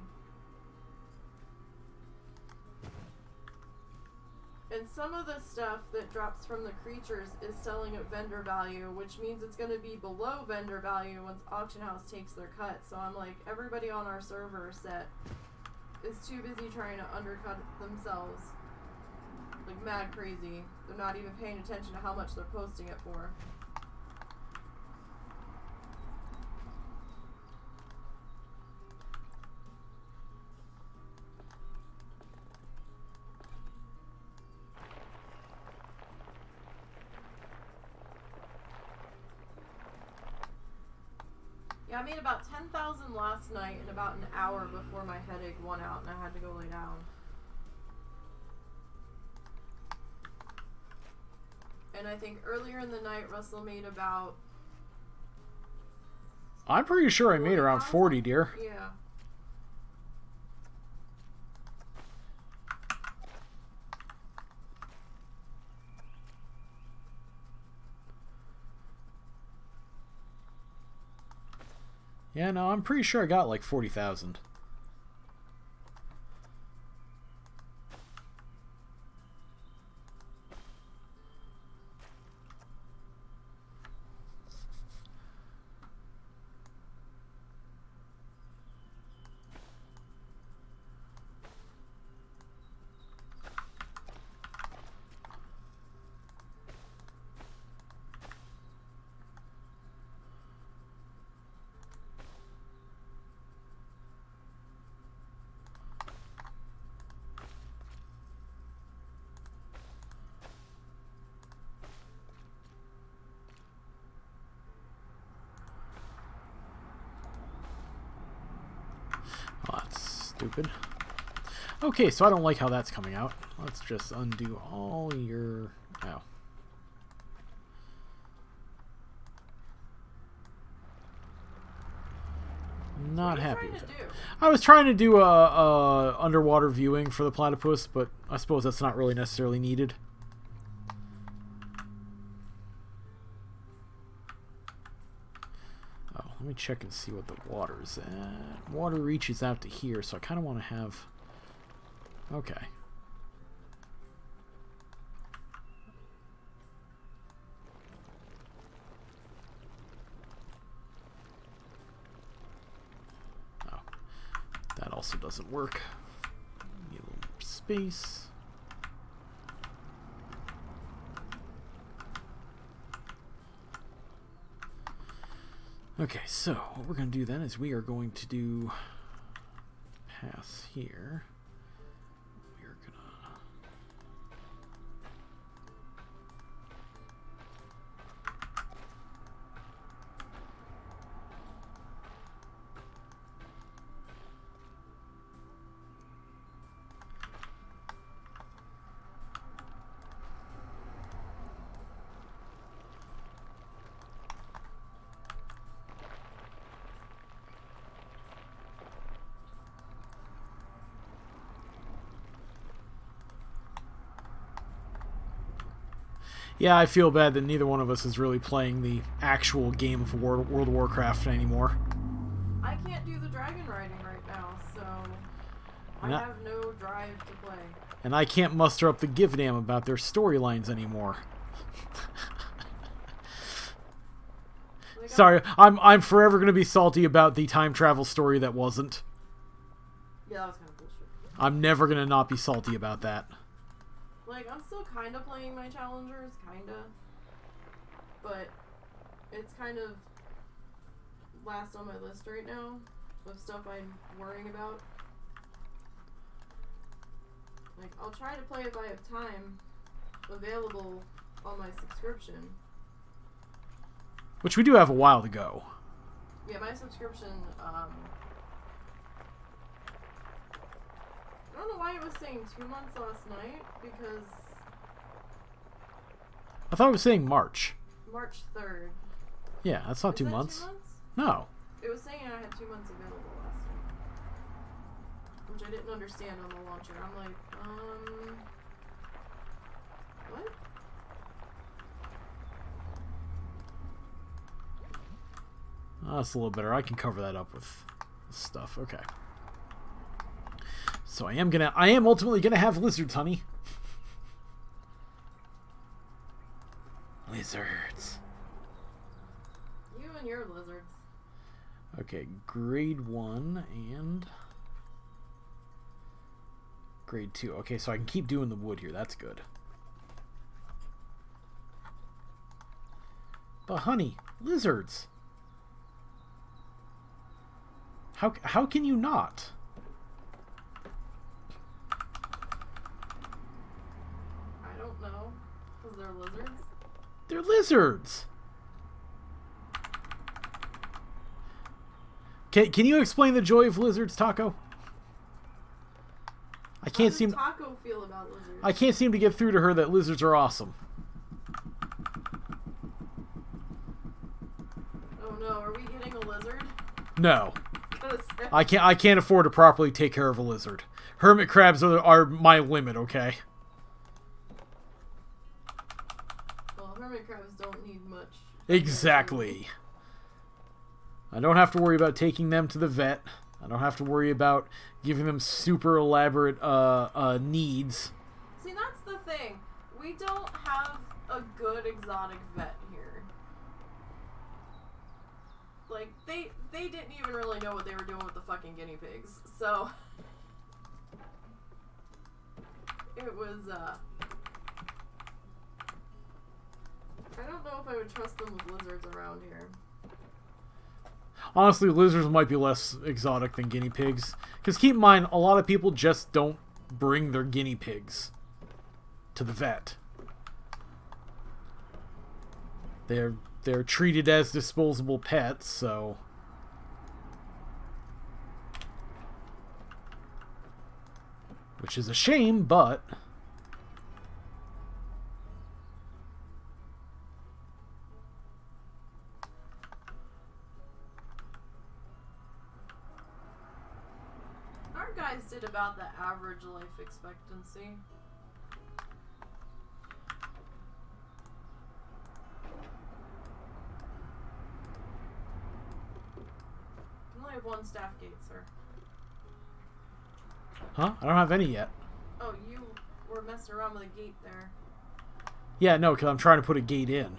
And some of the stuff that drops from the creatures is selling at vendor value, which means it's going to be below vendor value once auction house takes their cut. So I'm like, everybody on our server set is too busy trying to undercut themselves. Like mad crazy. They're not even paying attention to how much they're posting it for. Yeah, I made about 10,000 last night in about an hour before my headache won out and I had to go lay down. And I think earlier in the night, Russell made about... I'm pretty sure I made around 40, dear. Yeah. Yeah, no, I'm pretty sure I got like 40,000. Oh, that's stupid. Okay, so I don't like how that's coming out. Let's just undo all your... Oh. Not happy with it. I was trying to do a underwater viewing for the platypus, but I suppose that's not really necessarily needed. Oh, let me check and see what the water's at. Water reaches out to here, so I kind of want to have... Okay. Oh, that also doesn't work. Need a little more space. Okay, so what we're going to do then is we are going to do pass here. We're going to... Yeah, I feel bad that neither one of us is really playing the actual game of World of Warcraft anymore. I can't do the dragon riding right now, so I have no drive to play. And I can't muster up the give a damn about their storylines anymore. Like, sorry, I'm forever going to be salty about the time travel story that wasn't. Yeah, that was kind of bullshit. I'm never going to not be salty about that. Like, I'm still kind of playing my challengers, kind of. But it's kind of last on my list right now of stuff I'm worrying about. Like, I'll try to play if I have time available on my subscription. Which we do have a while to go. Yeah, my subscription, I don't know why it was saying 2 months last night, because... I thought it was saying March. March 3rd. Yeah, that's not 2 months. 2 months. No. It was saying I had 2 months available last night. Which I didn't understand on the launcher. I'm like, what? Oh, that's a little better. I can cover that up with stuff. Okay. So I am ultimately gonna have lizards, honey. Lizards. You and your lizards. Okay, grade 1 and grade 2. Okay, so I can keep doing the wood here. That's good. But honey, lizards. How can you not? I don't know. Because they're lizards? They're lizards! Can you explain the joy of lizards, Taco? I can't seem... How does Taco feel about lizards? I can't seem to get through to her that lizards are awesome. Oh no, are we getting a lizard? No. I can't afford to properly take care of a lizard. Hermit crabs are my limit, okay? Well, hermit crabs don't need much. Exactly. I don't have to worry about taking them to the vet. I don't have to worry about giving them super elaborate needs. See, that's the thing. We don't have a good exotic vet here. Like, they didn't even really know what they were doing with the fucking guinea pigs, so... It was, I don't know if I would trust them with lizards around here. Honestly, lizards might be less exotic than guinea pigs. Because keep in mind, a lot of people just don't bring their guinea pigs to the vet. They're treated as disposable pets, so... Which is a shame, but... Our guys did about the average life expectancy. I have 1 staff gate, sir. Huh? I don't have any yet. Oh, you were messing around with a gate there. Yeah, no, because I'm trying to put a gate in.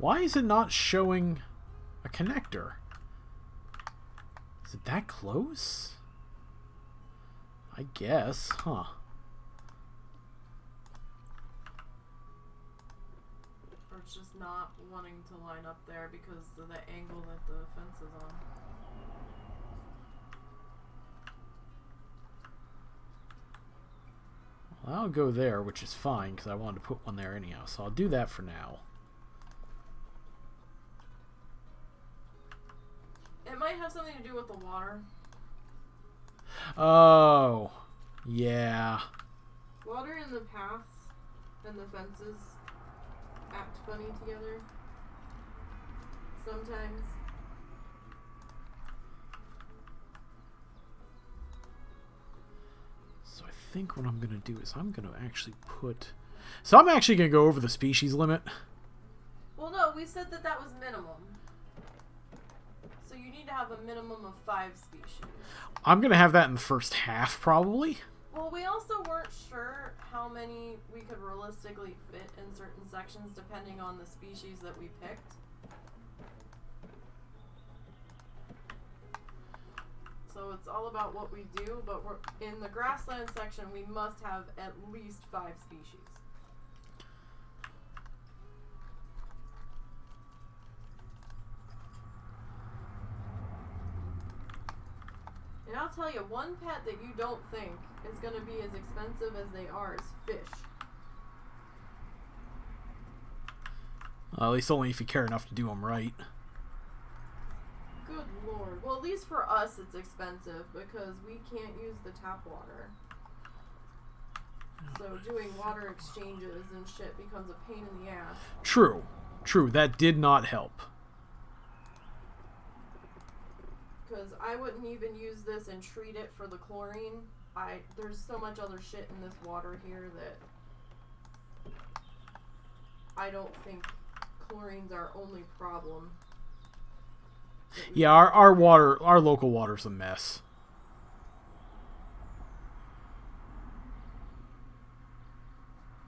Why is it not showing a connector? Is it that close? I guess, huh? Or it's just not wanting to line up there because of the angle that the fence is on. Well, I'll go there, which is fine because I wanted to put one there anyhow, so I'll do that for now. It might have something to do with the water. Oh, yeah. Water in the paths and the fences act funny together. Sometimes. So I think what I'm going to do is I'm going to actually put... So I'm actually going to go over the species limit. Well, no, we said that that was minimum. So you need to have a minimum of 5 species. I'm going to have that in the first half, probably. Well, we also weren't sure how many we could realistically fit in certain sections depending on the species that we picked. So it's all about what we do, but we're in the grassland section we must have at least 5 species. And I'll tell you, one pet that you don't think is going to be as expensive as they are is fish. At least only if you care enough to do them right. Good lord. Well, at least for us it's expensive because we can't use the tap water. So doing water exchanges and shit becomes a pain in the ass. True. True. That did not help. Because I wouldn't even use this and treat it for the chlorine. There's so much other shit in this water here that I don't think chlorine's our only problem. Yeah, our local water's a mess.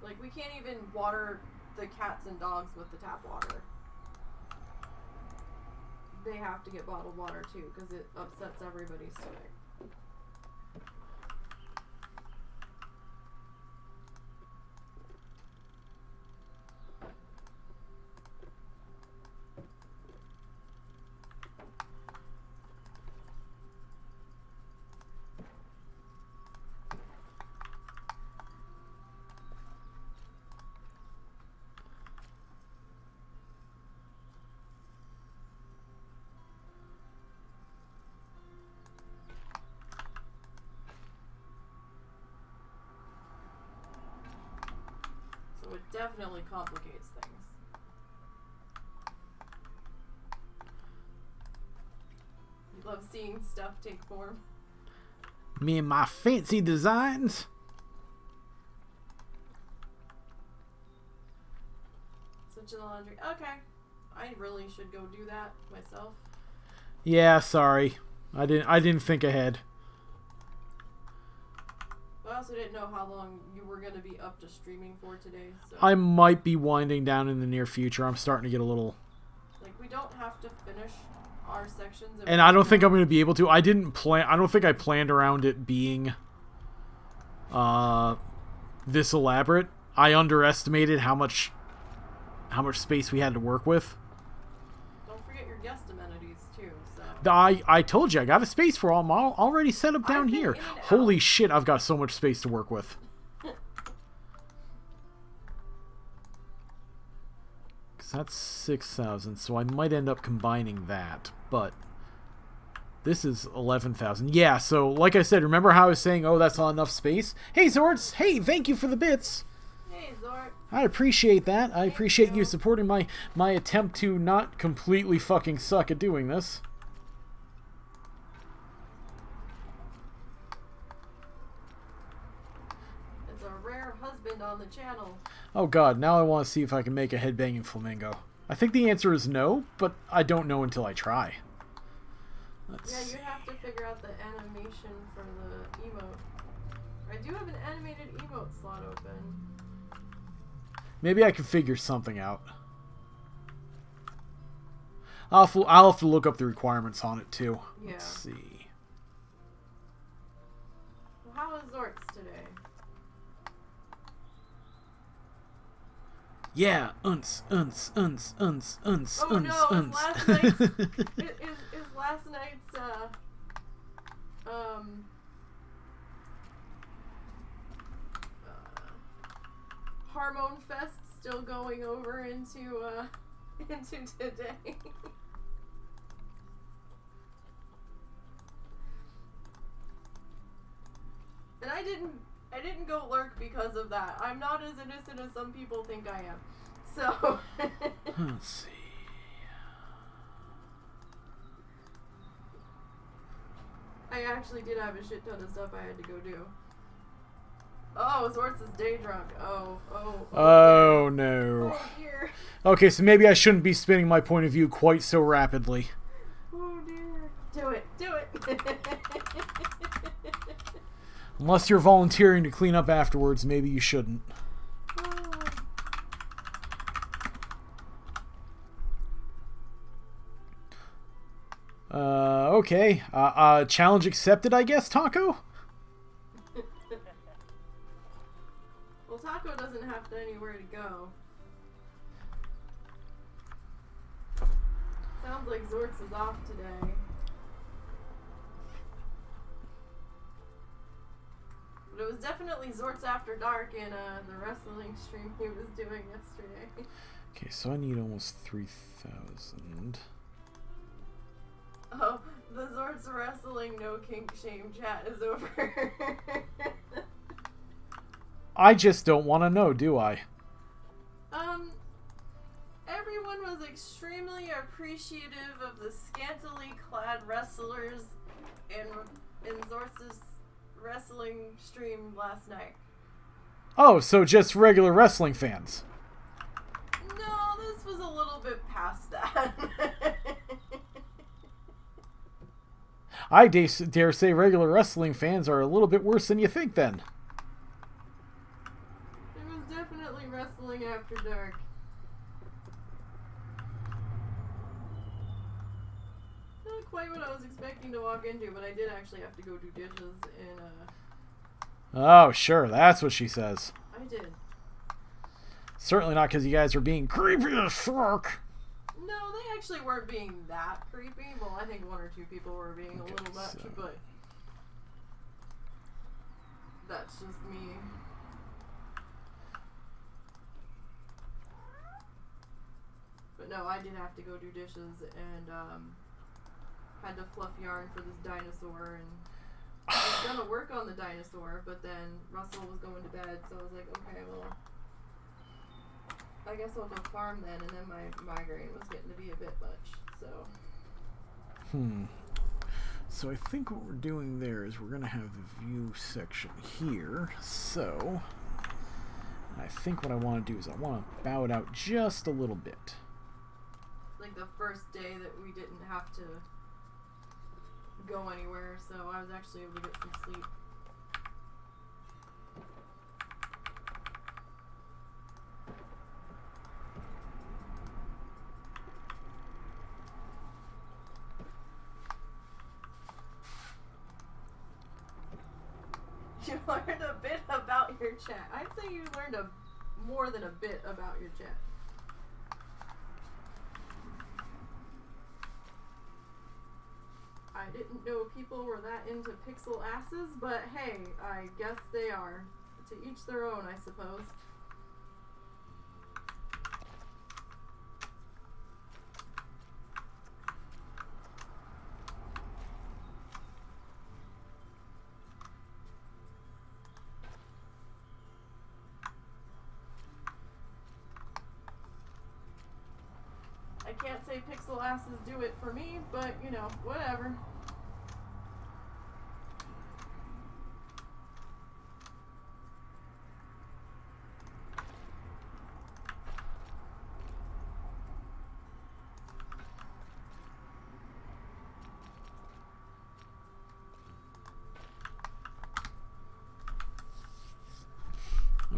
Like, we can't even water the cats and dogs with the tap water. They have to get bottled water too, because it upsets everybody's stomach. So it definitely complicates things. You love seeing stuff take form. Me and my fancy designs. Switch in the laundry. Okay. I really should go do that myself. Yeah, sorry. I didn't think ahead. I also didn't know how long you were going to be up to streaming for today. So. I might be winding down in the near future. I'm starting to get a little... Like, we don't have to finish our sections. And I don't think I'm going to be able to. I don't think I planned around it being this elaborate. I underestimated how much space we had to work with. Don't forget your guest amenities, too. So. I told you, I got a space for all. I'm already set up down here. Holy shit, I've got so much space to work with. Because that's 6,000, so I might end up combining that. But this is 11,000. Yeah, so like I said, remember how I was saying, oh, that's not enough space? Hey, Zords! Hey, thank you for the bits! Hey, Zord. I appreciate that. I appreciate you supporting my attempt to not completely fucking suck at doing this. It's a rare husband on the channel. Oh god, now I want to see if I can make a headbanging flamingo. I think the answer is no, but I don't know until I try. Yeah, you have to figure out the animation for the emote. I do have an animated emote slot open. Maybe I can figure something out. I'll have to look up the requirements on it too. Yeah. Let's see. Well, how is Zort's today? Yeah, Oh no, last night's is last night's Hormone Fest still going over into into today. And I didn't go lurk because of that. I'm not as innocent as some people think I am. So let's see. I actually did have a shit ton of stuff I had to go do. Oh, Zort's is day drunk. Oh no. Oh dear. Okay, so maybe I shouldn't be spinning my point of view quite so rapidly. Oh dear. Do it. Do it. Unless you're volunteering to clean up afterwards, maybe you shouldn't. Okay. Challenge accepted, I guess, Taco? Well, Taco doesn't have anywhere to go. Sounds like Zort's is off today. But it was definitely Zort's After Dark in the wrestling stream he was doing yesterday. Okay, so I need almost 3,000. Oh, the Zort's Wrestling No Kink Shame chat is over. I just don't want to know, do I? Everyone was extremely appreciative of the scantily clad wrestlers in Zort's wrestling stream last night. Oh, so just regular wrestling fans. No, this was a little bit past that. I dare say regular wrestling fans are a little bit worse than you think, then. It was definitely Wrestling After Dark. Not quite what I was expecting to walk into, but I did actually have to go do dishes in Oh, sure, that's what she says. I did. Certainly not because you guys are being creepy as fuck. No, they actually weren't being that creepy. Well, I think one or two people were being a little much, but that's just me. But no, I did have to go do dishes and had to fluff yarn for this dinosaur, and I was gonna work on the dinosaur, but then Russell was going to bed, so I was like, okay, well, I guess I'll go farm then, and then my migraine was getting to be a bit much, so. So I think what we're doing there is we're going to have the view section here. So I think what I want to do is I want to bow it out just a little bit. Like the first day that we didn't have to go anywhere, so I was actually able to get some sleep. You learned a bit about your chat. I'd say you learned more than a bit about your chat. I didn't know people were that into pixel asses, but hey, I guess they are. To each their own, I suppose. I can't say pixel asses do it for me, but you know, whatever.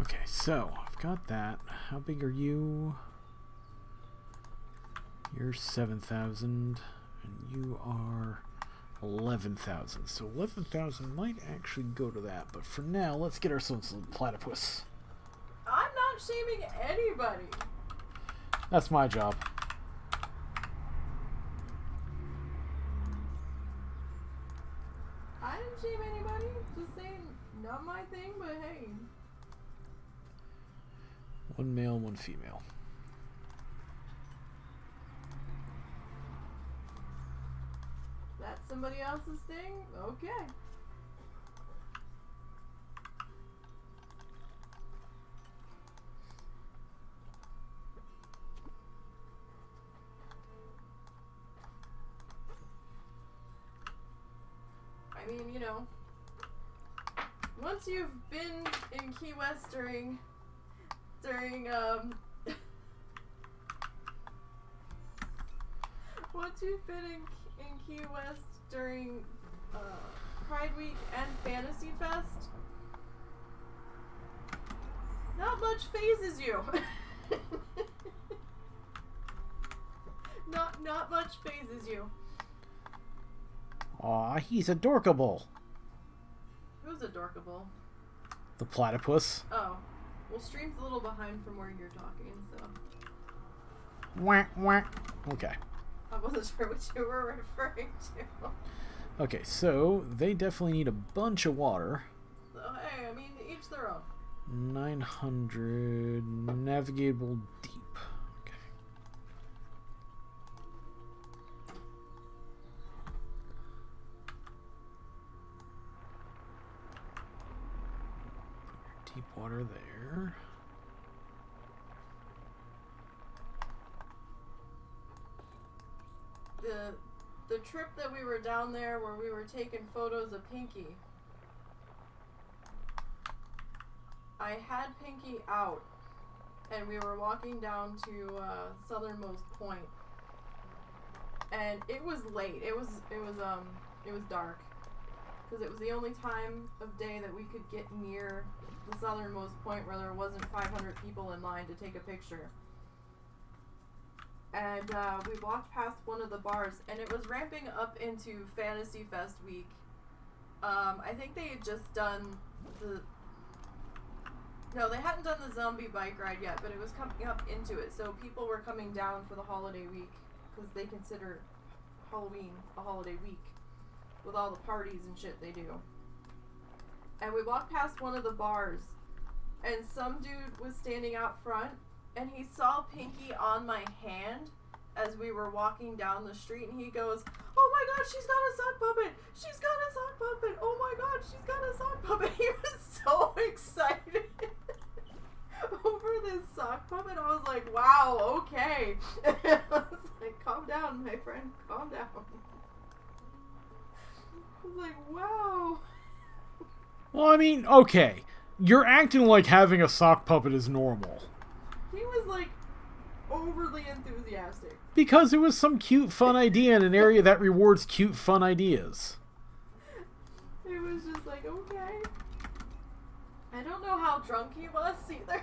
Okay, so I've got that. How big are you? You're 7,000, and you are 11,000. So 11,000 might actually go to that, but for now, let's get ourselves a platypus. I'm not shaming anybody. That's my job. I didn't shame anybody. Just saying, not my thing, but hey. One male, one female. That's somebody else's thing? Okay. I mean, you know, once you've been in Key West during once you've been in Key West during Pride Week and Fantasy Fest, not much phases you. Not much phases you. Aw, he's adorkable. Who's adorkable? The platypus. Oh. Well, stream's a little behind from where you're talking, so. Wah, wah. Okay. I wasn't sure what you were referring to. Okay, so they definitely need a bunch of water. So, hey, I mean, each their own. 900 navigable deep. Okay. Put your deep water there. The trip that we were down there where we were taking photos of Pinky, I had Pinky out and we were walking down to southernmost point, and it was late. It was dark because it was the only time of day that we could get near the southernmost point where there wasn't 500 people in line to take a picture. And we walked past one of the bars, and it was ramping up into Fantasy Fest week. I think they had just done no, they hadn't done the zombie bike ride yet, but it was coming up into it. So people were coming down for the holiday week because they consider Halloween a holiday week with all the parties and shit they do. And we walked past one of the bars, and some dude was standing out front, and he saw Pinky on my hand as we were walking down the street, and he goes, "Oh my god, she's got a sock puppet! She's got a sock puppet! Oh my god, she's got a sock puppet!" He was so excited over this sock puppet. I was like, wow, okay. I was like, calm down, my friend, calm down. I was like, wow. Well, I mean, okay. You're acting like having a sock puppet is normal. He was like overly enthusiastic. Because it was some cute, fun idea in an area that rewards cute, fun ideas. It was just like, okay. I don't know how drunk he was either.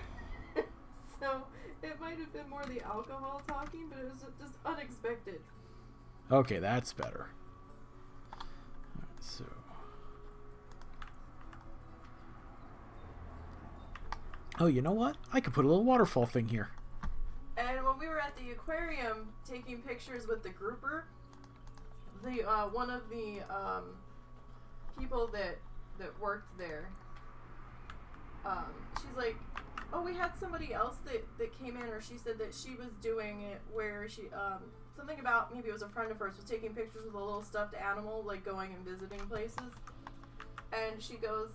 So it might have been more the alcohol talking, but it was just unexpected. Okay, that's better. Alright, so. Oh, you know what? I could put a little waterfall thing here. And when we were at the aquarium taking pictures with the grouper, the one of the people that worked there, she's like, oh, we had somebody else that came in, or she said that she was doing it where she something about, maybe it was a friend of hers, was taking pictures with a little stuffed animal, like going and visiting places, and she goes,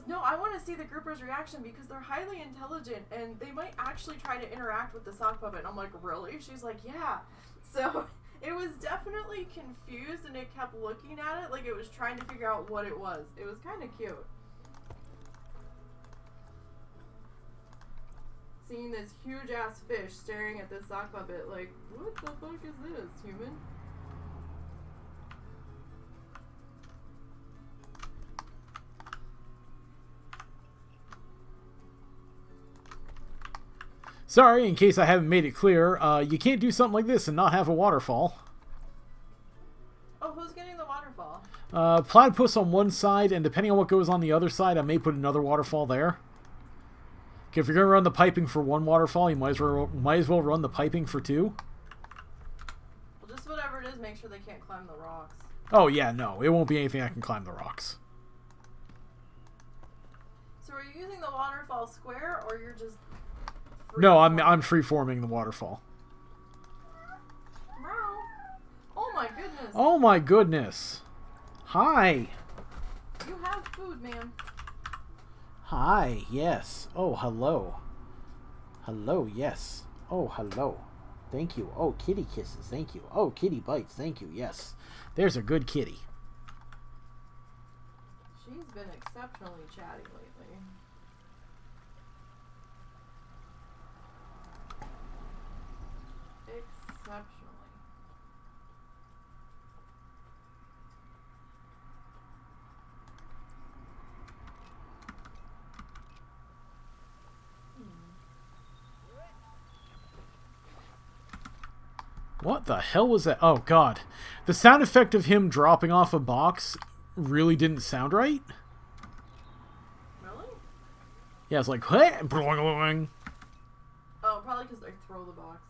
no, I want to see the grouper's reaction because they're highly intelligent and they might actually try to interact with the sock puppet. And I'm like, really? She's like, yeah. So it was definitely confused, and it kept looking at it like it was trying to figure out what it was. It was kind of cute. Seeing this huge ass fish staring at this sock puppet like, what the fuck is this, human? Sorry, in case I haven't made it clear, you can't do something like this and not have a waterfall. Oh, who's getting the waterfall? Platypus on one side, and depending on what goes on the other side, I may put another waterfall there. Okay, if you're going to run the piping for one waterfall, you might as well run the piping for two. Well, just whatever it is, make sure they can't climb the rocks. Oh, yeah, no. It won't be anything that can climb the rocks. So are you using the waterfall square, or you're just... No, I'm free-forming the waterfall. Oh my goodness. Oh my goodness. Hi. You have food, ma'am. Hi, yes. Oh, hello. Hello, yes. Oh, hello. Thank you. Oh, kitty kisses. Thank you. Oh, kitty bites. Thank you. Yes. There's a good kitty. She's been exceptionally chatty lately. Exceptionally. What the hell was that? Oh, God. The sound effect of him dropping off a box really didn't sound right. Really? Yeah, it's like, hey, bloing, bloing. Oh, probably because they throw the box.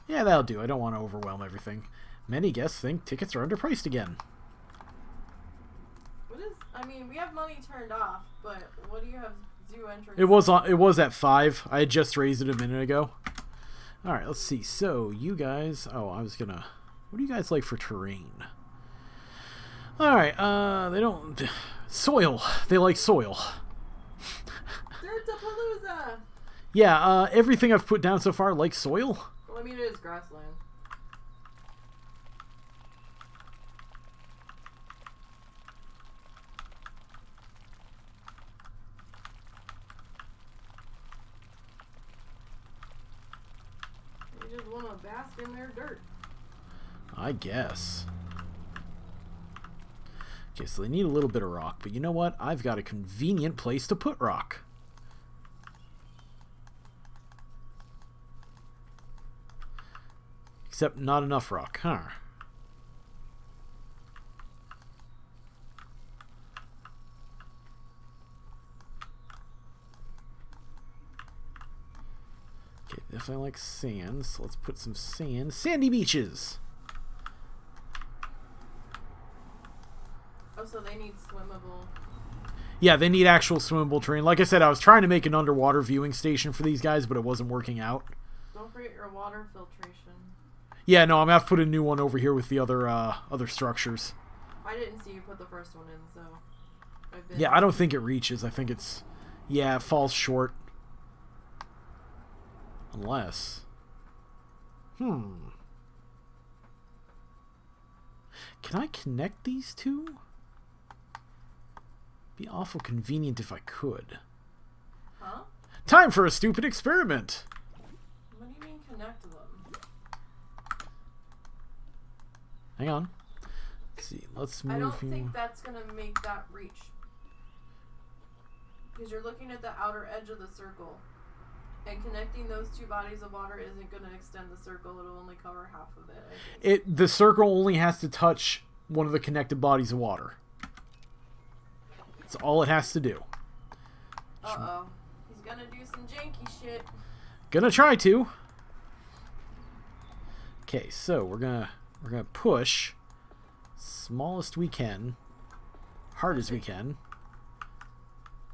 Yeah, that'll do. I don't want to overwhelm everything. Many guests think tickets are underpriced again. What is... I mean, we have money turned off, but what do you have zoo entrance? It was at 5. I had just raised it a minute ago. Alright, let's see. So, you guys... Oh, I was gonna... What do you guys like for terrain? Alright, they don't... Soil. They like soil. Dirtapalooza! Yeah, everything I've put down so far likes soil. Well, I mean, it is grassland. They just want to bask in their dirt. I guess. Okay, so they need a little bit of rock, but you know what? I've got a convenient place to put rock. Except not enough rock, huh? Okay, definitely like sand, so let's put some sand. Sandy beaches! Oh, so they need swimmable. Yeah, they need actual swimmable terrain. Like I said, I was trying to make an underwater viewing station for these guys, but it wasn't working out. Don't forget your water filtration. Yeah, no, I'm going to have to put a new one over here with the other structures. I didn't see you put the first one in, so... Yeah, I don't think it reaches. I think it's... Yeah, it falls short. Unless... Can I connect these two? Be awful convenient if I could. Huh? Time for a stupid experiment! What do you mean connect them? Hang on. Let's see. Let's move I don't you. think that's going to make that reach. Because you're looking at the outer edge of the circle. And connecting those two bodies of water isn't going to extend the circle. It'll only cover half of it, I think. The circle only has to touch one of the connected bodies of water. That's all it has to do. Uh-oh. He's going to do some janky shit. Gonna try to. Okay, so we're gonna push smallest we can, hard as we can.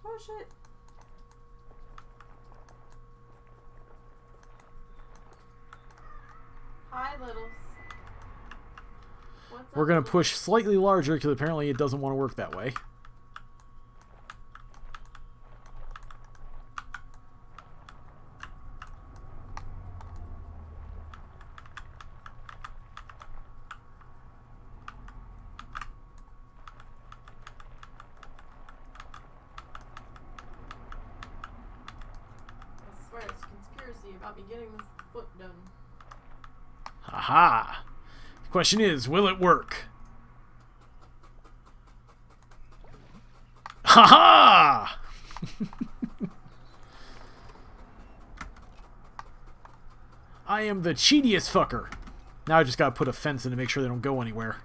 Push it. Hi, littles. What's We're up, gonna littles? push slightly larger because apparently it doesn't want to work that way. I swear it's a conspiracy about me getting this foot done. Haha. The question is, will it work? Ha ha! I am the cheatiest fucker. Now I just gotta put a fence in to make sure they don't go anywhere.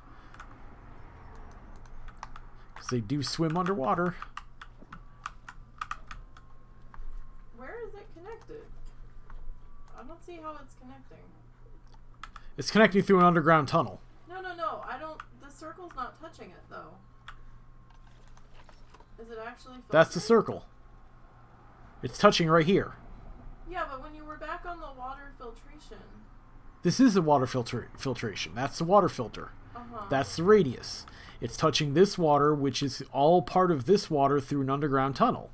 Because they do swim underwater. Where is it connected? I don't see how it's connecting. It's connecting through an underground tunnel. No. I don't... The circle's not touching it, though. Is it actually filtering? That's the circle. It's touching right here. Yeah, but when you were back on the water filtration... This is the water filtration. That's the water filter. That's the radius. It's touching this water, which is all part of this water through an underground tunnel.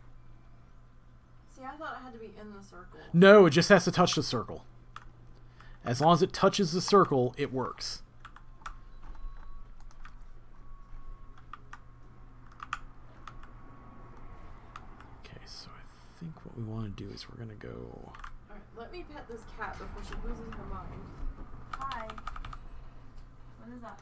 See, I thought it had to be in the circle. No, it just has to touch the circle. As long as it touches the circle, it works. Okay, so I think what we want to do is we're going to go... Alright, let me pet this cat before she loses her mind. Hi. What is that?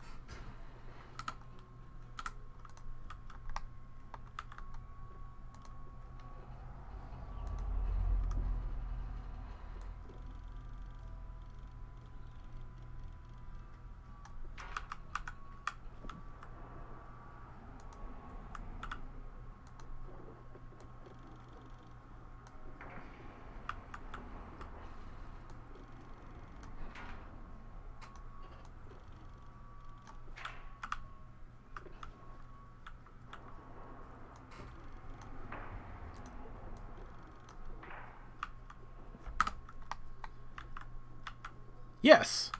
Yes!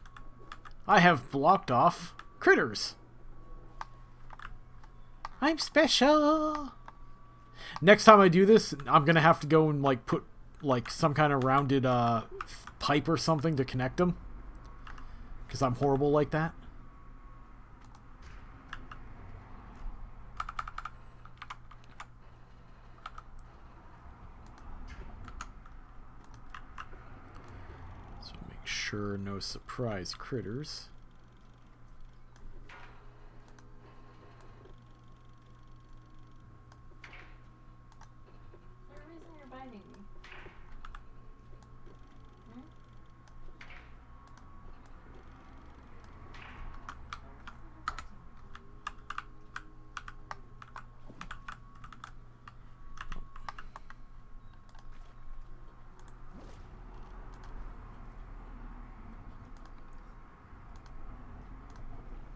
I have blocked off critters. I'm special! Next time I do this, I'm gonna have to go and like put like some kind of rounded pipe or something to connect them. Because I'm horrible like that. Sure, no surprise critters. Is there a reason you're biting me? Hmm?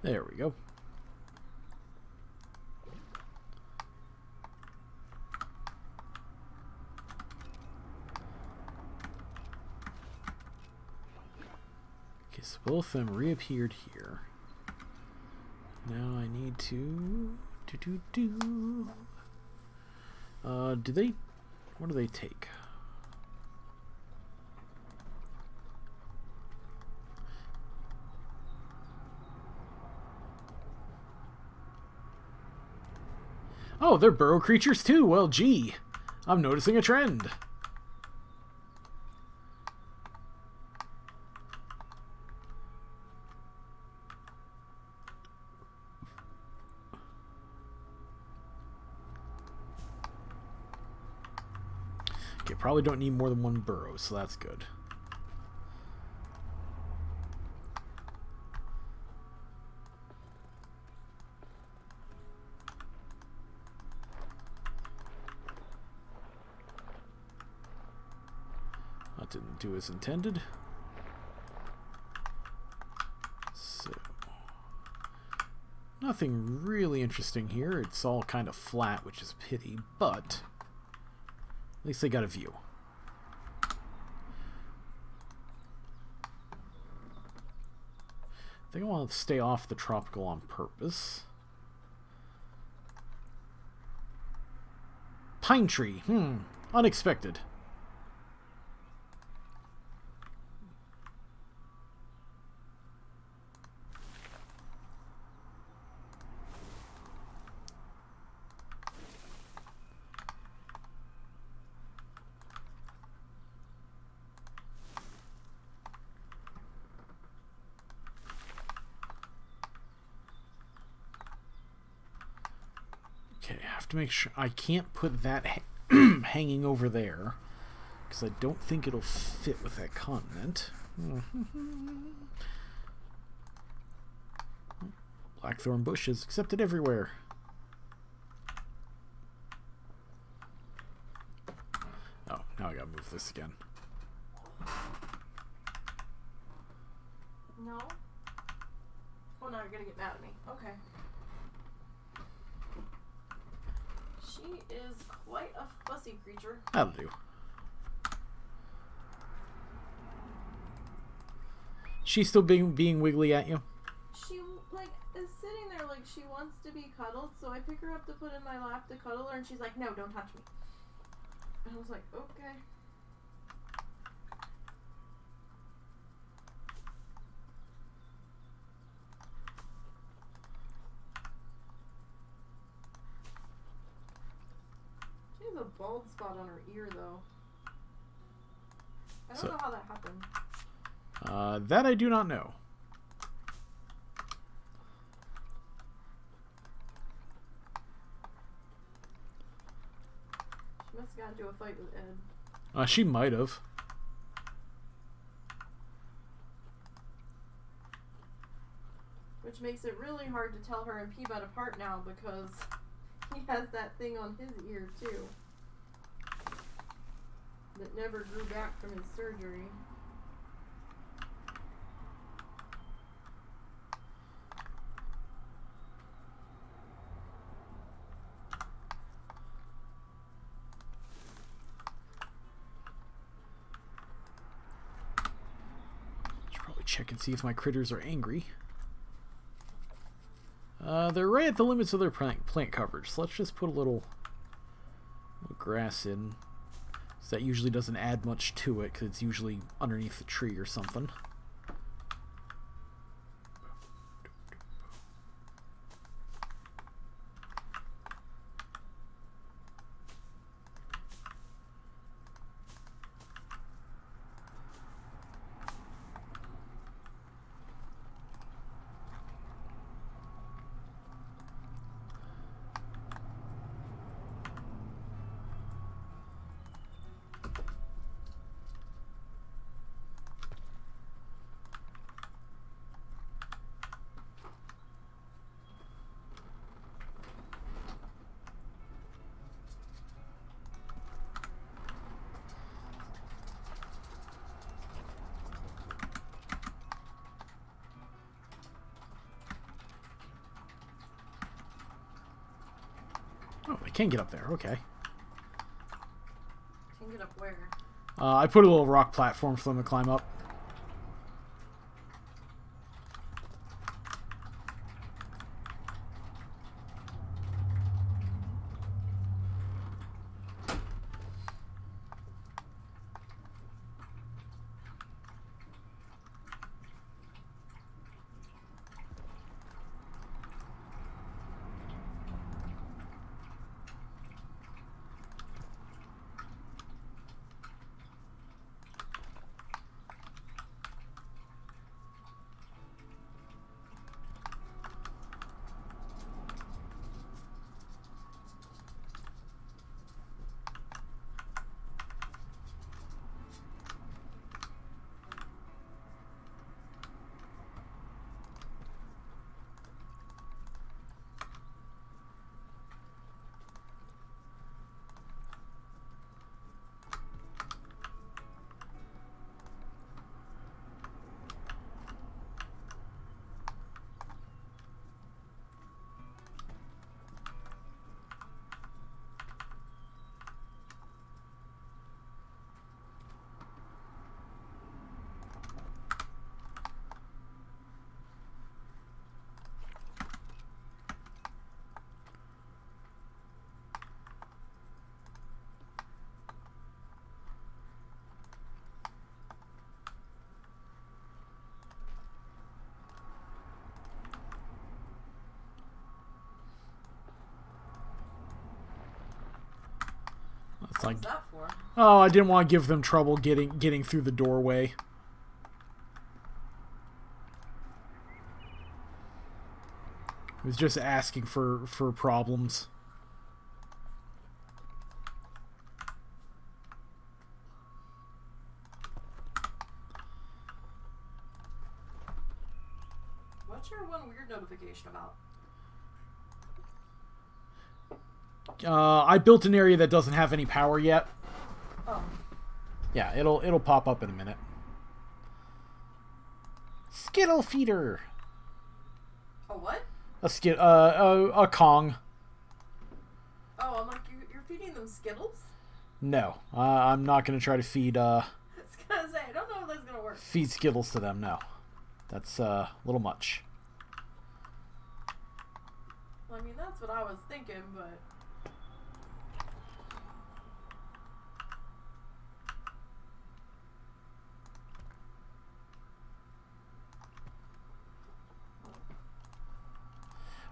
There we go. Okay, so both of them reappeared here. Now I need to do they, what do they take? Oh, they're burrow creatures too. Well, gee, I'm noticing a trend. Okay, probably don't need more than one burrow, so that's good. That didn't do as intended. So, nothing really interesting here. It's all kind of flat, which is a pity, but at least they got a view. I think I want to stay off the tropical on purpose. Pine tree. Unexpected. Okay, I have to make sure I can't put that hanging over there because I don't think it'll fit with that continent. Blackthorn bush is accepted everywhere. Oh, now I gotta move this again. No? Oh, now you're gonna get mad at me. Okay. She is quite a fussy creature. That'll do. She's still being wiggly at you? She, like, is sitting there like she wants to be cuddled, so I pick her up to put in my lap to cuddle her, and she's like, no, don't touch me. And I was like, okay. She has a bald spot on her ear, though. I don't know how that happened. That I do not know. She must have got into a fight with Ed. She might have. Which makes it really hard to tell her and Peabud apart now because he has that thing on his ear too. That never grew back from his surgery. Should probably check and see if my critters are angry. They're right at the limits of their plant coverage, so let's just put a little grass in. So that usually doesn't add much to it, because it's usually underneath the tree or something. Oh, they can get up there. Okay. Can get up where? I put a little rock platform for them to climb up. It's like, What's that for? oh, I didn't want to give them trouble getting through the doorway. It was just asking for problems. What's your one weird notification about? I built an area that doesn't have any power yet. Oh. Yeah, it'll pop up in a minute. Skittle feeder. A what? A Kong. Oh, I'm like, you're feeding them Skittles? No, I'm not gonna try to feed. I was gonna say, I don't know if that's gonna work. Feed Skittles to them. No, that's a little much. Well, I mean, that's what I was thinking, but.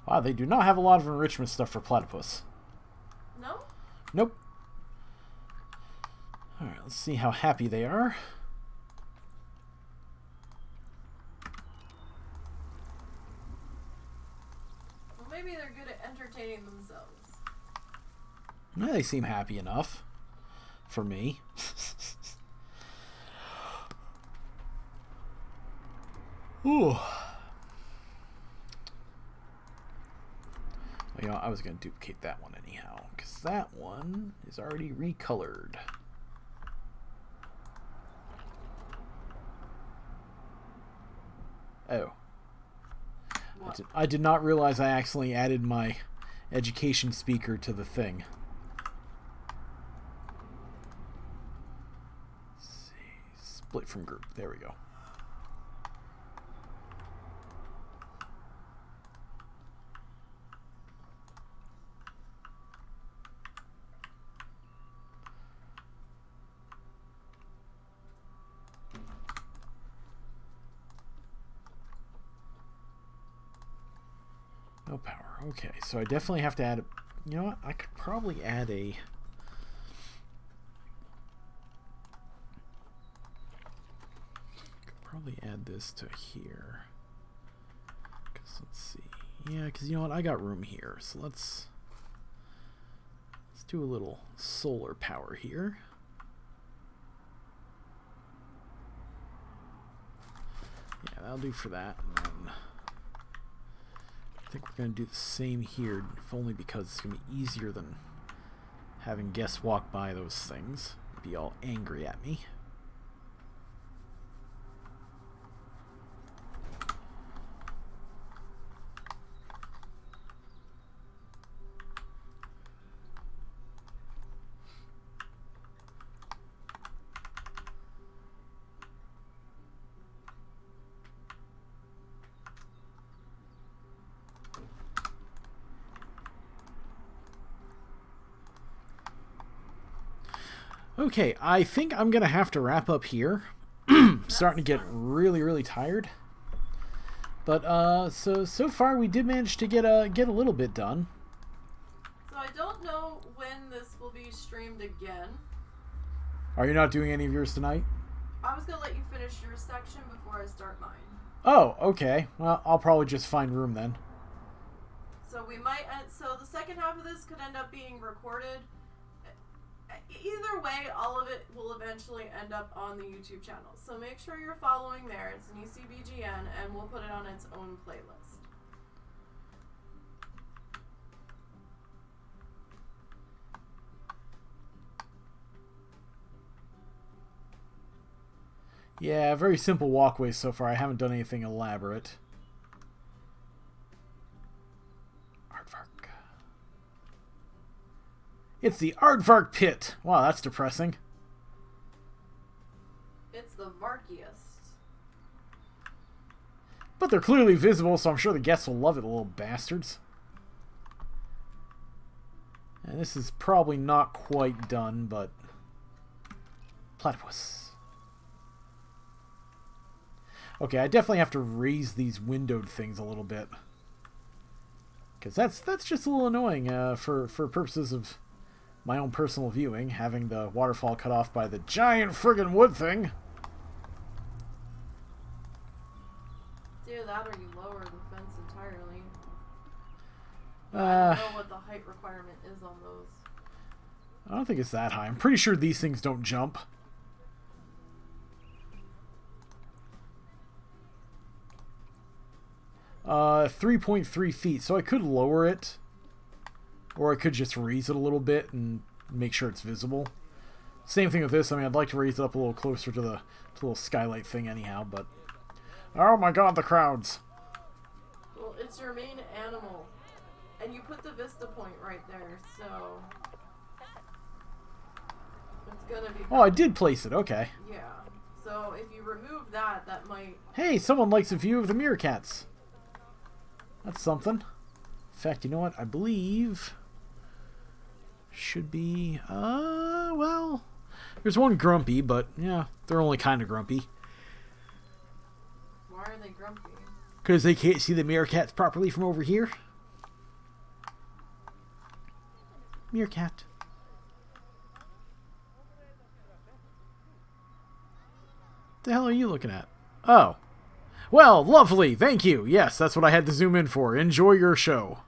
Wow, they do not have a lot of enrichment stuff for platypus. No? Nope. Alright, let's see how happy they are. Well, maybe they're good at entertaining themselves. Well, they seem happy enough. For me. Ooh. You know, I was going to duplicate that one anyhow, because that one is already recolored. Oh. I did not realize I accidentally added my education speaker to the thing. Let's see. Split from group. There we go. No power. Okay, so I definitely have to add a... You know what? I could probably add a... add this to here. Because let's see. Yeah, because you know what? I got room here. So let's do a little solar power here. Yeah, that'll do for that. And then I think we're going to do the same here, if only because it's going to be easier than having guests walk by those things. Be all angry at me. Okay, I think I'm gonna have to wrap up here. Starting to get really, really tired. But so far we did manage to get a little bit done. So I don't know when this will be streamed again. Are you not doing any of yours tonight? I was gonna let you finish your section before I start mine. Oh, okay. Well, I'll probably just find room then. So we might. So the second half of this could end up being recorded. Either way, all of it will eventually end up on the YouTube channel. So make sure you're following there. It's NiseyBGN, and we'll put it on its own playlist. Yeah, very simple walkways so far. I haven't done anything elaborate. Aardvark. It's the Aardvark pit. Wow, that's depressing. It's the Varkiest. But they're clearly visible, so I'm sure the guests will love it, the little bastards. And this is probably not quite done, but... Platypus. Okay, I definitely have to raise these windowed things a little bit. Because that's just a little annoying for purposes of my own personal viewing, having the waterfall cut off by the giant friggin' wood thing. Do that or you lower the fence entirely. I don't know what the height requirement is on those. I don't think it's that high. I'm pretty sure these things don't jump. 3.3 feet, so I could lower it. Or I could just raise it a little bit and make sure it's visible. Same thing with this. I mean, I'd like to raise it up a little closer to the little skylight thing anyhow, but... Oh my god, the crowds! Well, it's your main animal. And you put the vista point right there, so... It's gonna be... Oh, I did place it, okay. Yeah. So, if you remove that, that might... Hey, someone likes a view of the meerkats. That's something. In fact, you know what? I believe... Should be... well... There's one grumpy, but, yeah, they're only kind of grumpy. Why are they grumpy? Because they can't see the meerkats properly from over here. Meerkat. The hell are you looking at? Oh. Well, lovely. Thank you. Yes, that's what I had to zoom in for. Enjoy your show.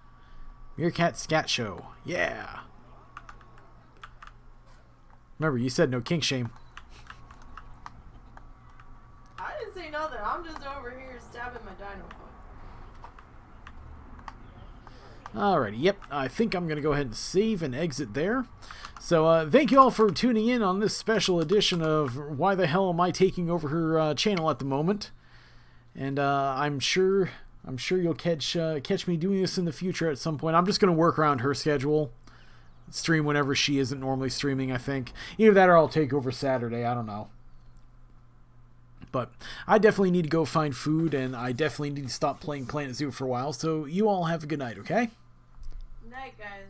Meerkat Scat Show. Yeah. Remember, you said no kink shame. I didn't say nothing. I'm just over here stabbing my dino foot. Alrighty, yep. I think I'm going to go ahead and save and exit there. So, thank you all for tuning in on this special edition of Why the Hell Am I Taking Over Her channel at the moment. And I'm sure you'll catch me doing this in the future at some point. I'm just going to work around her schedule. Stream whenever she isn't normally streaming, I think. Either that or I'll take over Saturday. I don't know. But I definitely need to go find food, and I definitely need to stop playing Planet Zoo for a while. So you all have a good night, okay? Night, guys.